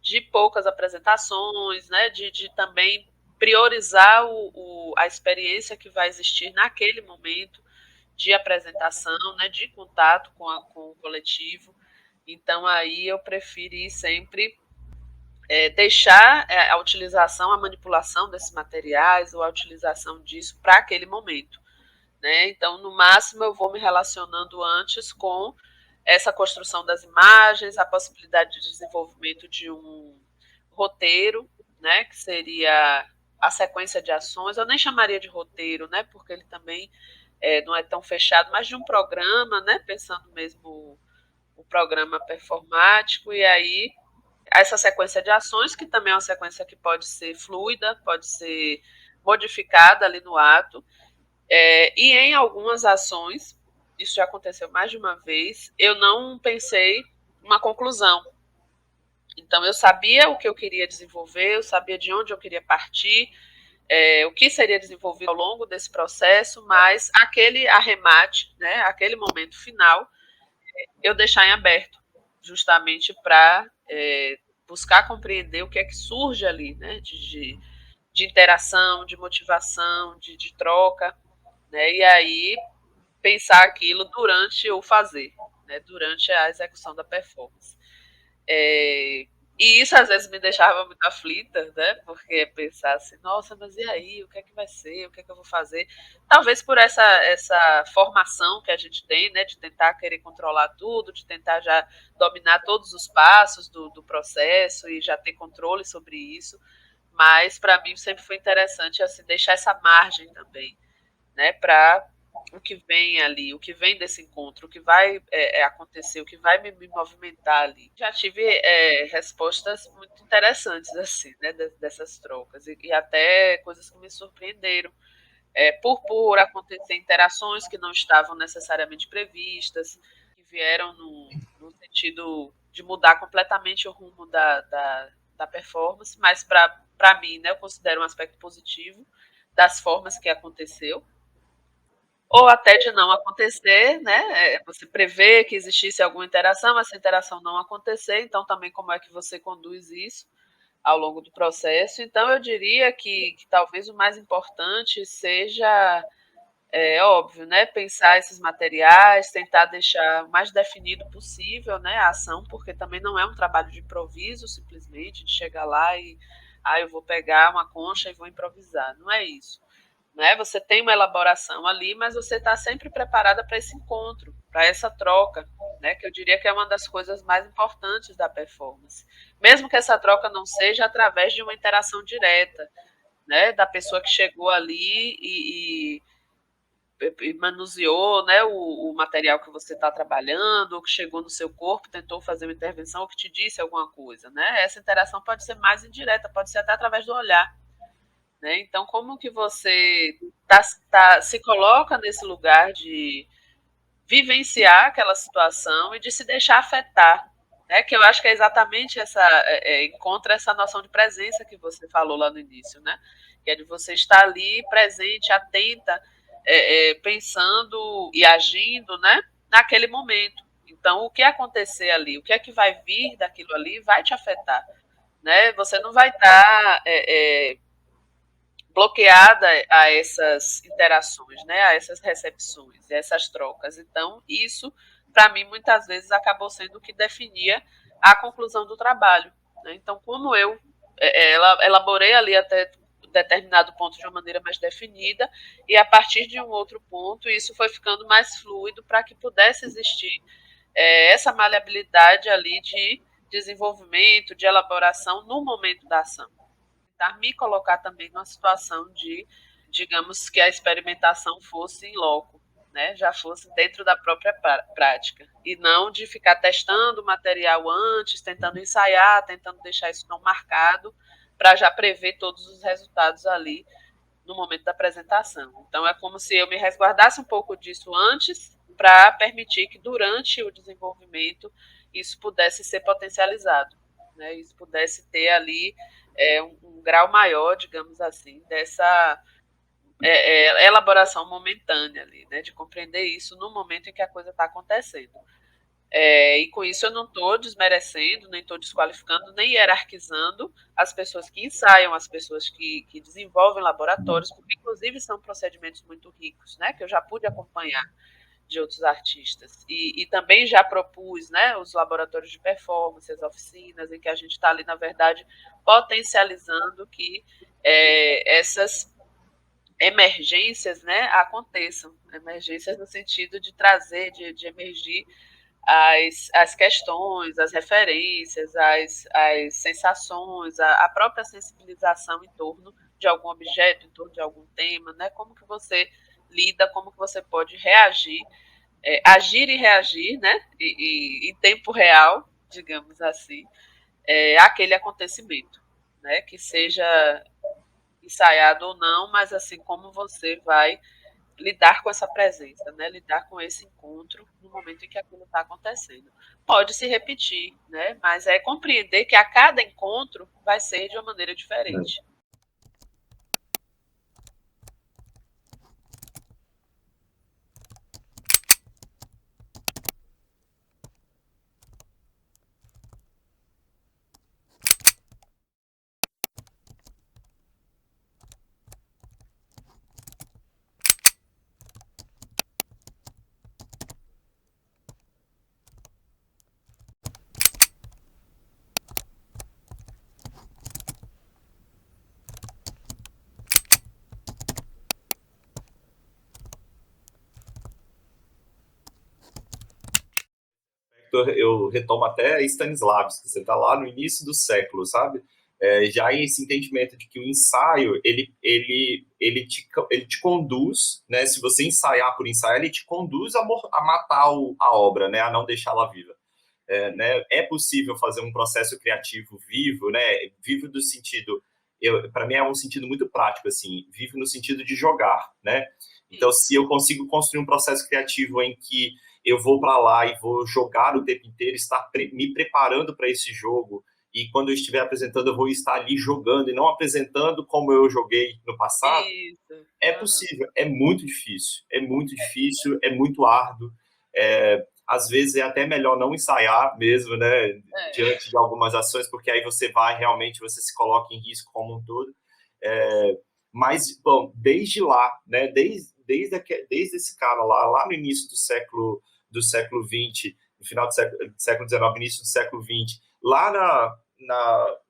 de poucas apresentações, né? De também priorizar a experiência que vai existir naquele momento de apresentação, né? De contato com o coletivo. Então, aí eu prefiro ir sempre deixar a utilização, a manipulação desses materiais ou a utilização disso para aquele momento. Né? Então, no máximo, eu vou me relacionando antes com essa construção das imagens, a possibilidade de desenvolvimento de um roteiro, né? Que seria a sequência de ações. Eu nem chamaria de roteiro, né? Porque ele também não é tão fechado, mas de um programa, né? Pensando mesmo o programa performático, e aí essa sequência de ações, que também é uma sequência que pode ser fluida, pode ser modificada ali no ato, e em algumas ações, isso já aconteceu mais de uma vez, eu não pensei uma conclusão. Então, eu sabia o que eu queria desenvolver, eu sabia de onde eu queria partir, o que seria desenvolvido ao longo desse processo, mas aquele arremate, né, aquele momento final, eu deixar em aberto, justamente para buscar compreender o que é que surge ali, né, de interação, de motivação, de troca, né, e aí pensar aquilo durante o fazer, né, durante a execução da performance. E isso às vezes me deixava muito aflita, né? Porque pensar assim, nossa, mas e aí? O que é que vai ser? O que é que eu vou fazer? Talvez por essa formação que a gente tem, né? De tentar querer controlar tudo, de tentar já dominar todos os passos do processo e já ter controle sobre isso. mas para mim sempre foi interessante assim, deixar essa margem também, né, para o que vem ali, o que vem desse encontro, o que vai acontecer, o que vai me movimentar ali. Já tive respostas muito interessantes assim, né, dessas trocas e até coisas que me surpreenderam por acontecer interações que não estavam necessariamente previstas, que vieram no sentido de mudar completamente o rumo da performance, mas para mim, né, eu considero um aspecto positivo das formas que aconteceu, ou até de não acontecer, né? Você prevê que existisse alguma interação, essa interação não acontecer, então também como é que você conduz isso ao longo do processo. Então eu diria que talvez o mais importante seja óbvio, né? Pensar esses materiais, tentar deixar o mais definido possível, né? A ação, porque também não é um trabalho de improviso, simplesmente de chegar lá e eu vou pegar uma concha e vou improvisar. Não é isso. Né? Você tem uma elaboração ali, mas você está sempre preparada para esse encontro, para essa troca, né? Que eu diria que é uma das coisas mais importantes da performance. Mesmo que essa troca não seja através de uma interação direta, né? Da pessoa que chegou ali e manuseou, né, o material que você está trabalhando, ou que chegou no seu corpo, tentou fazer uma intervenção, ou que te disse alguma coisa, né? Essa interação pode ser mais indireta, pode ser até através do olhar, né? Então, como que você se coloca nesse lugar de vivenciar aquela situação e de se deixar afetar, né? Que eu acho que é exatamente encontra essa noção de presença que você falou lá no início, né? Que é de você estar ali presente, atenta, pensando e agindo, né? Naquele momento. Então, o que acontecer ali, o que é que vai vir daquilo ali, vai te afetar, né? Você não vai estar bloqueada a essas interações, né, a essas recepções, a essas trocas. Então, isso, para mim, muitas vezes acabou sendo o que definia a conclusão do trabalho. Né? Então, como eu elaborei ali até determinado ponto de uma maneira mais definida, e a partir de um outro ponto, isso foi ficando mais fluido para que pudesse existir essa maleabilidade ali de desenvolvimento, de elaboração no momento da ação tentar me colocar também numa situação de, digamos, que a experimentação fosse em loco, né? Já fosse dentro da própria prática. E não de ficar testando o material antes, tentando ensaiar, tentando deixar isso não marcado, para já prever todos os resultados ali no momento da apresentação. Então, é como se eu me resguardasse um pouco disso antes, para permitir que durante o desenvolvimento isso pudesse ser potencializado, né? Isso pudesse ter ali um grau maior, digamos assim, dessa elaboração momentânea ali, né? De compreender isso no momento em que a coisa está acontecendo. E com isso eu não estou desmerecendo, nem estou desqualificando, nem hierarquizando as pessoas que ensaiam, as pessoas que desenvolvem laboratórios, porque inclusive são procedimentos muito ricos, né? Que eu já pude acompanhar de outros artistas. E também já propus, né, os laboratórios de performance, as oficinas, em que a gente está ali, na verdade, potencializando que essas emergências, né, aconteçam. Emergências no sentido de trazer, de emergir as questões, as referências, as sensações, a própria sensibilização em torno de algum objeto, em torno de algum tema, né? Como que você lida, como que você pode reagir, agir e reagir, né? Em tempo real, digamos assim, àquele acontecimento, né? Que seja ensaiado ou não, mas assim como você vai lidar com essa presença, né? Lidar com esse encontro no momento em que aquilo está acontecendo. Pode se repetir, né? Mas é compreender que a cada encontro vai ser de uma maneira diferente. Eu retomo até Stanislavski, você está lá no início do século, sabe? Já esse entendimento de que o ensaio, ele te conduz, né? Se você ensaiar por ensaiar, ele te conduz a matar a obra, né? A não deixá-la viva. Né? É possível fazer um processo criativo vivo, né? Vivo do sentido, para mim é um sentido muito prático, assim, vivo no sentido de jogar, né? Então, se eu consigo construir um processo criativo em que eu vou para lá e vou jogar o tempo inteiro, estar me preparando para esse jogo, e quando eu estiver apresentando, eu vou estar ali jogando e não apresentando como eu joguei no passado, Isso. é possível, é muito difícil, é muito árduo. Às vezes é até melhor não ensaiar mesmo, né, diante de algumas ações, porque aí você vai realmente, você se coloca em risco como um todo. Mas, bom, desde lá, né, desde esse cara lá no início do século XX, no final do século XIX, início do século XX, lá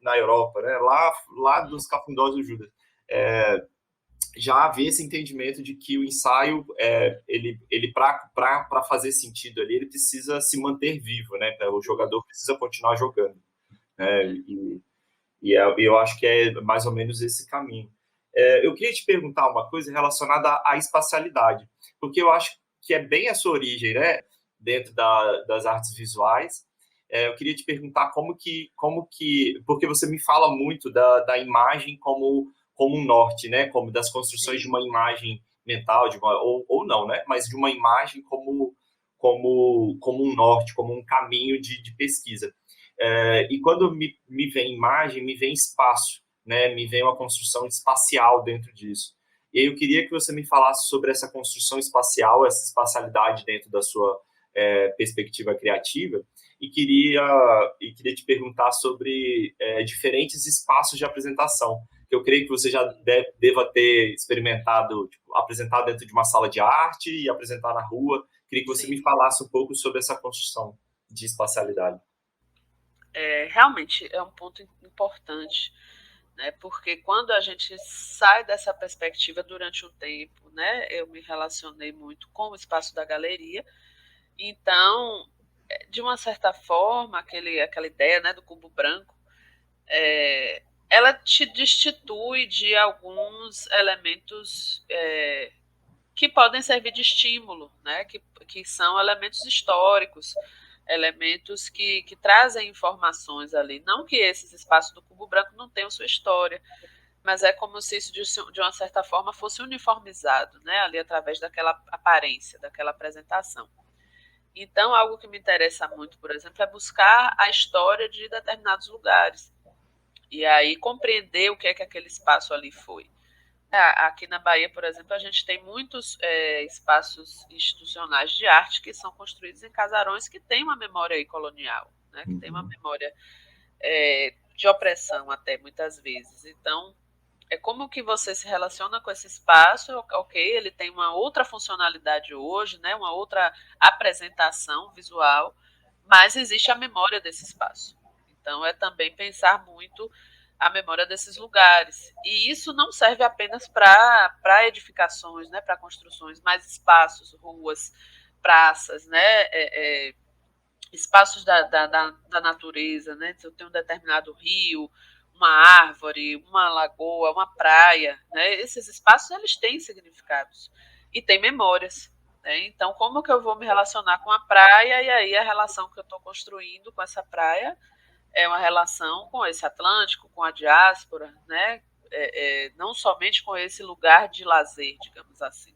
na Europa, né, lá dos cafundós do Judas, já havia esse entendimento de que o ensaio, ele para fazer sentido ali, ele precisa se manter vivo, né? O jogador precisa continuar jogando, né? Eu acho que é mais ou menos esse caminho. Eu queria te perguntar uma coisa relacionada à espacialidade, porque eu acho que é bem a sua origem, né? Dentro das artes visuais. Eu queria te perguntar porque você me fala muito da imagem como um norte, né? Como das construções de uma imagem mental, ou não, né? Mas de uma imagem como um norte, como um caminho de pesquisa. E quando me vem imagem, me vem espaço, né? Me vem uma construção espacial dentro disso. E aí eu queria que você me falasse sobre essa construção espacial, essa espacialidade dentro da sua perspectiva criativa, e queria te perguntar sobre diferentes espaços de apresentação, que eu creio que você já deva ter experimentado, tipo, apresentar dentro de uma sala de arte e apresentar na rua. Queria que você me falasse um pouco sobre essa construção de espacialidade. Realmente é um ponto importante, né? Porque quando a gente sai dessa perspectiva durante um tempo, né? Eu me relacionei muito com o espaço da galeria, então, de uma certa forma, aquela ideia, né, do cubo branco, ela te destitui de alguns elementos que podem servir de estímulo, né? Que são elementos históricos, elementos que trazem informações ali. Não que esses espaços do cubo branco não tenham sua história, mas é como se isso, de uma certa forma, fosse uniformizado, né? Ali através daquela aparência, daquela apresentação. Então, algo que me interessa muito, por exemplo, é buscar a história de determinados lugares. E aí compreender o que é que aquele espaço ali foi. Aqui na Bahia, por exemplo, a gente tem muitos espaços institucionais de arte que são construídos em casarões que têm uma memória colonial, né? Que tem uma memória de opressão até, muitas vezes. Então, é como que você se relaciona com esse espaço, ok, ele tem uma outra funcionalidade hoje, né? Uma outra apresentação visual, mas existe a memória desse espaço. Então, é também pensar muito a memória desses lugares. E isso não serve apenas para edificações, né, para construções, mas espaços, ruas, praças, né, espaços da natureza. Né? Se eu tenho um determinado rio, uma árvore, uma lagoa, uma praia, né, esses espaços eles têm significados e têm memórias. Né? Então, como que eu vou me relacionar com a praia e aí a relação que eu estou construindo com essa praia é uma relação com esse Atlântico, com a diáspora, né? Não somente com esse lugar de lazer, digamos assim,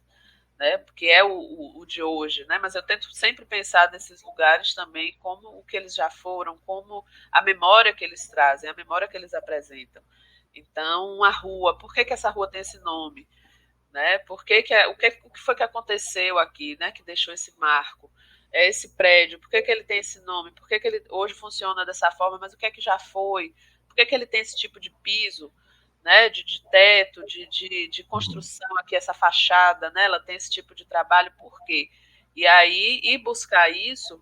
né? Porque é o de hoje, né? Mas eu tento sempre pensar nesses lugares também como o que eles já foram, como a memória que eles trazem, a memória que eles apresentam. Então, uma rua, por que essa rua tem esse nome? Né? O que foi que aconteceu aqui, né? Que deixou esse marco? Esse prédio, por que ele tem esse nome? Por que ele hoje funciona dessa forma? Mas o que é que já foi? Por que ele tem esse tipo de piso, né? De teto, de construção aqui, essa fachada, né? Ela tem esse tipo de trabalho, por quê? E aí, ir buscar isso,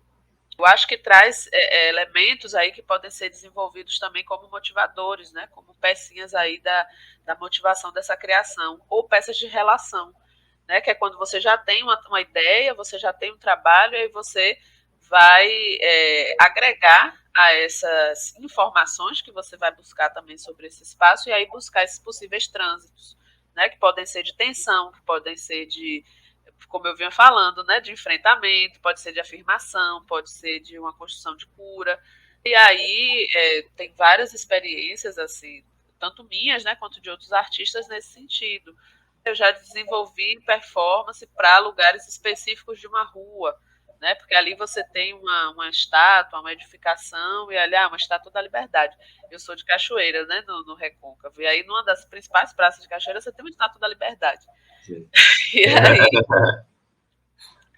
eu acho que traz elementos aí que podem ser desenvolvidos também como motivadores, né? Como pecinhas aí da motivação dessa criação, ou peças de relação, né? Que é quando você já tem uma ideia, você já tem um trabalho, e aí você vai agregar a essas informações que você vai buscar também sobre esse espaço e aí buscar esses possíveis trânsitos, né, que podem ser de tensão, que podem ser de, como eu vinha falando, né, de enfrentamento, pode ser de afirmação, pode ser de uma construção de cura. E aí tem várias experiências assim, tanto minhas, né, quanto de outros artistas nesse sentido. Eu já desenvolvi performance para lugares específicos de uma rua, né? Porque ali você tem uma estátua, uma edificação, e ali, uma estátua da liberdade. Eu sou de Cachoeira, né? No Recôncavo. E aí, numa das principais praças de Cachoeira, você tem uma estátua da liberdade. Sim. E aí,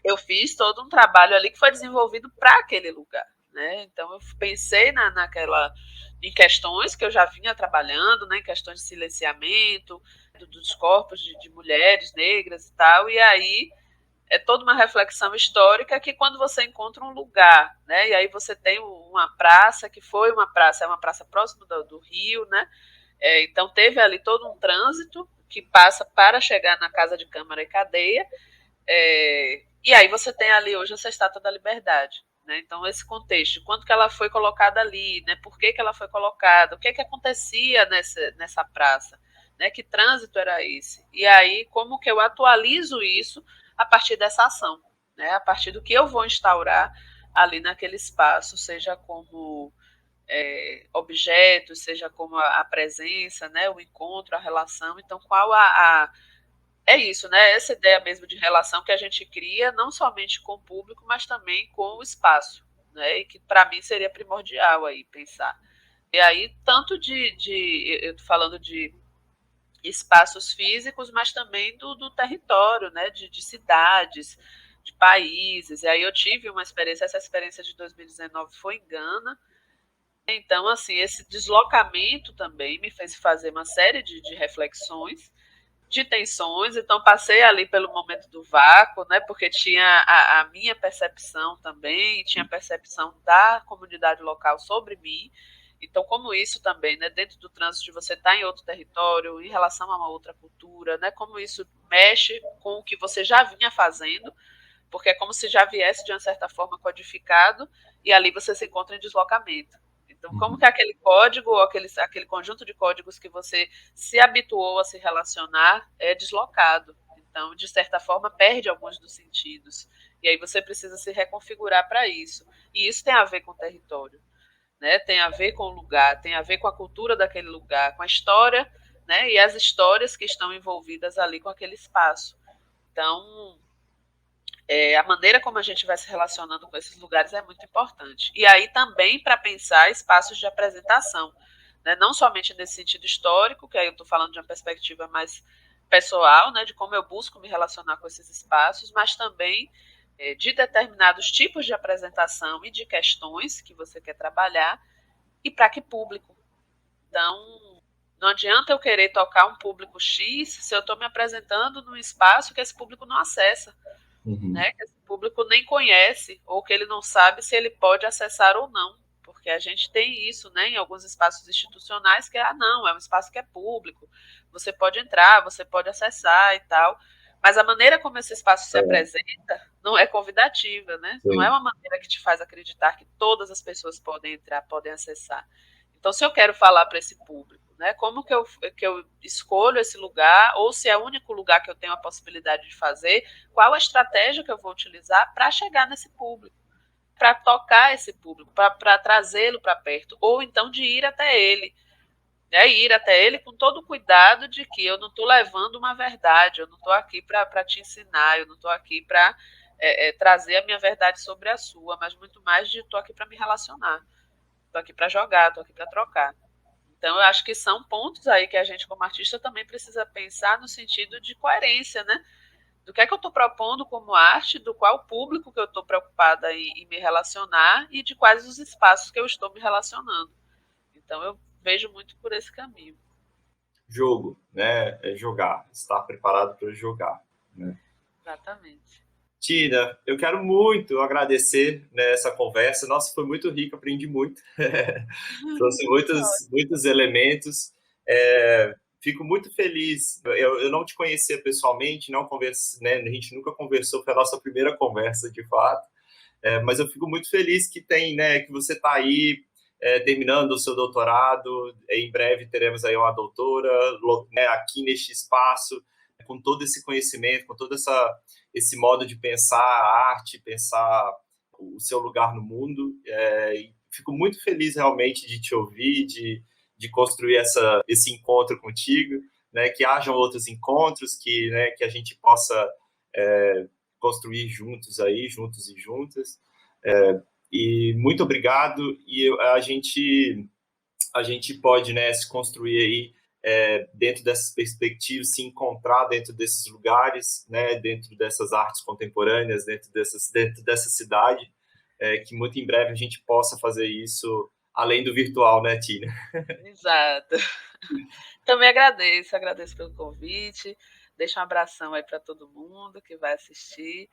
eu fiz todo um trabalho ali que foi desenvolvido para aquele lugar, né? Então, eu pensei em questões que eu já vinha trabalhando, né? Em questões de silenciamento, dos corpos de mulheres negras e tal, e aí é toda uma reflexão histórica que quando você encontra um lugar, né, e aí você tem uma praça que foi é uma praça próxima do rio, né, então teve ali todo um trânsito que passa para chegar na Casa de Câmara e Cadeia, e aí você tem ali hoje essa Estátua da Liberdade. Né? Então, esse contexto, quando que ela foi colocada ali, né? Por que ela foi colocada, o que acontecia nessa praça, né? Que trânsito era esse? E aí, como que eu atualizo isso a partir dessa ação, né? A partir do que eu vou instaurar ali naquele espaço, seja como objetos, seja como a presença, né? O encontro, a relação. Então, qual é isso, né? Essa ideia mesmo de relação que a gente cria, não somente com o público, mas também com o espaço, né? E que para mim seria primordial aí pensar. E aí, tanto eu tô falando de espaços físicos, mas também do território, né? De cidades, de países. E aí eu tive uma experiência, essa experiência de 2019 foi em Gana. Então, assim, esse deslocamento também me fez fazer uma série de reflexões de tensões, então passei ali pelo momento do vácuo, né, porque tinha a minha percepção também, tinha a percepção da comunidade local sobre mim, então como isso também, né, dentro do trânsito de você estar em outro território, em relação a uma outra cultura, né, como isso mexe com o que você já vinha fazendo, porque é como se já viesse de uma certa forma codificado, e ali você se encontra em deslocamento. Então, como que aquele código, ou aquele conjunto de códigos que você se habituou a se relacionar é deslocado. Então, de certa forma, perde alguns dos sentidos. E aí você precisa se reconfigurar para isso. E isso tem a ver com o território, né? Tem a ver com o lugar, tem a ver com a cultura daquele lugar, com a história, né? E as histórias que estão envolvidas ali com aquele espaço. Então, a maneira como a gente vai se relacionando com esses lugares é muito importante. E aí também para pensar espaços de apresentação, né? Não somente nesse sentido histórico, que aí eu estou falando de uma perspectiva mais pessoal, né? De como eu busco me relacionar com esses espaços, mas também de determinados tipos de apresentação e de questões que você quer trabalhar e para que público. Então, não adianta eu querer tocar um público X se eu estou me apresentando num espaço que esse público não acessa, Uhum. né, que esse público nem conhece ou que ele não sabe se ele pode acessar ou não, porque a gente tem isso, né, em alguns espaços institucionais que não, é um espaço que é público, você pode entrar, você pode acessar e tal, mas a maneira como esse espaço se É, apresenta não é convidativa, né? Não é sim. uma maneira que te faz acreditar que todas as pessoas podem entrar, podem acessar. Então, se eu quero falar para esse público, né, como que eu escolho esse lugar, ou se é o único lugar que eu tenho a possibilidade de fazer, qual a estratégia que eu vou utilizar para chegar nesse público, para tocar esse público, para trazê-lo para perto, ou então de ir até ele. Né, ir até ele com todo o cuidado de que eu não estou levando uma verdade, eu não estou aqui para te ensinar, eu não estou aqui para trazer a minha verdade sobre a sua, mas muito mais de estou aqui para me relacionar, estou aqui para jogar, estou aqui para trocar. Então, eu acho que são pontos aí que a gente, como artista, também precisa pensar no sentido de coerência, né? Do que é que eu estou propondo como arte, do qual público que eu estou preocupada em me relacionar e de quais os espaços que eu estou me relacionando. Então, eu vejo muito por esse caminho. Jogo, né? É jogar, estar preparado para jogar, né? Exatamente. Tina, eu quero muito agradecer, né, essa conversa. Nossa, foi muito rica, aprendi muito. Trouxe muitos elementos. Fico muito feliz. Eu não te conhecia pessoalmente, não converse, né, a gente nunca conversou, foi a nossa primeira conversa, de fato. Mas eu fico muito feliz que tem, né, que você está aí terminando o seu doutorado. Em breve teremos aí uma doutora, né, aqui neste espaço, com todo esse conhecimento, com todo esse modo de pensar a arte, pensar o seu lugar no mundo. Fico muito feliz realmente de te ouvir, de construir esse encontro contigo, né, que hajam outros encontros, né, que a gente possa construir juntos aí, juntos e juntas. E muito obrigado. E a gente pode, né, se construir aí dentro dessas perspectivas, se encontrar dentro desses lugares, né, dentro dessas artes contemporâneas, dentro dessa cidade, que muito em breve a gente possa fazer isso além do virtual, né, Tina? Exato. Também agradeço pelo convite. Deixa um abração aí para todo mundo que vai assistir.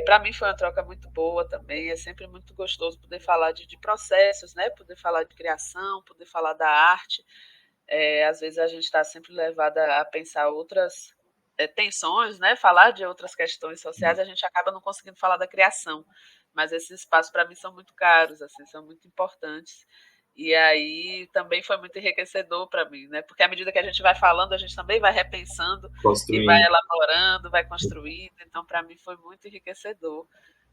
Para mim foi uma troca muito boa também. É sempre muito gostoso poder falar de processos, né? Poder falar de criação, poder falar da arte. Às vezes a gente está sempre levada a pensar outras tensões, né? Falar de outras questões sociais, a gente acaba não conseguindo falar da criação. Mas esses espaços para mim são muito caros, assim, são muito importantes. E aí também foi muito enriquecedor para mim, né? Porque à medida que a gente vai falando, a gente também vai repensando e vai Construindo. elaborando, vai construindo. Então, para mim foi muito enriquecedor.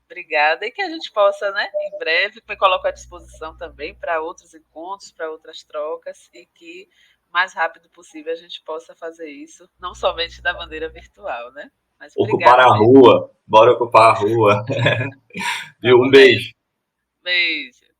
Obrigada. E que a gente possa, né, em breve, me coloco à disposição também para outros encontros, para outras trocas, e que o mais rápido possível a gente possa fazer isso, não somente da maneira virtual, né? Mas Ocupar obrigada a mesmo. rua, bora ocupar a rua. Viu? Um Vamos nessa. beijo. Beijo.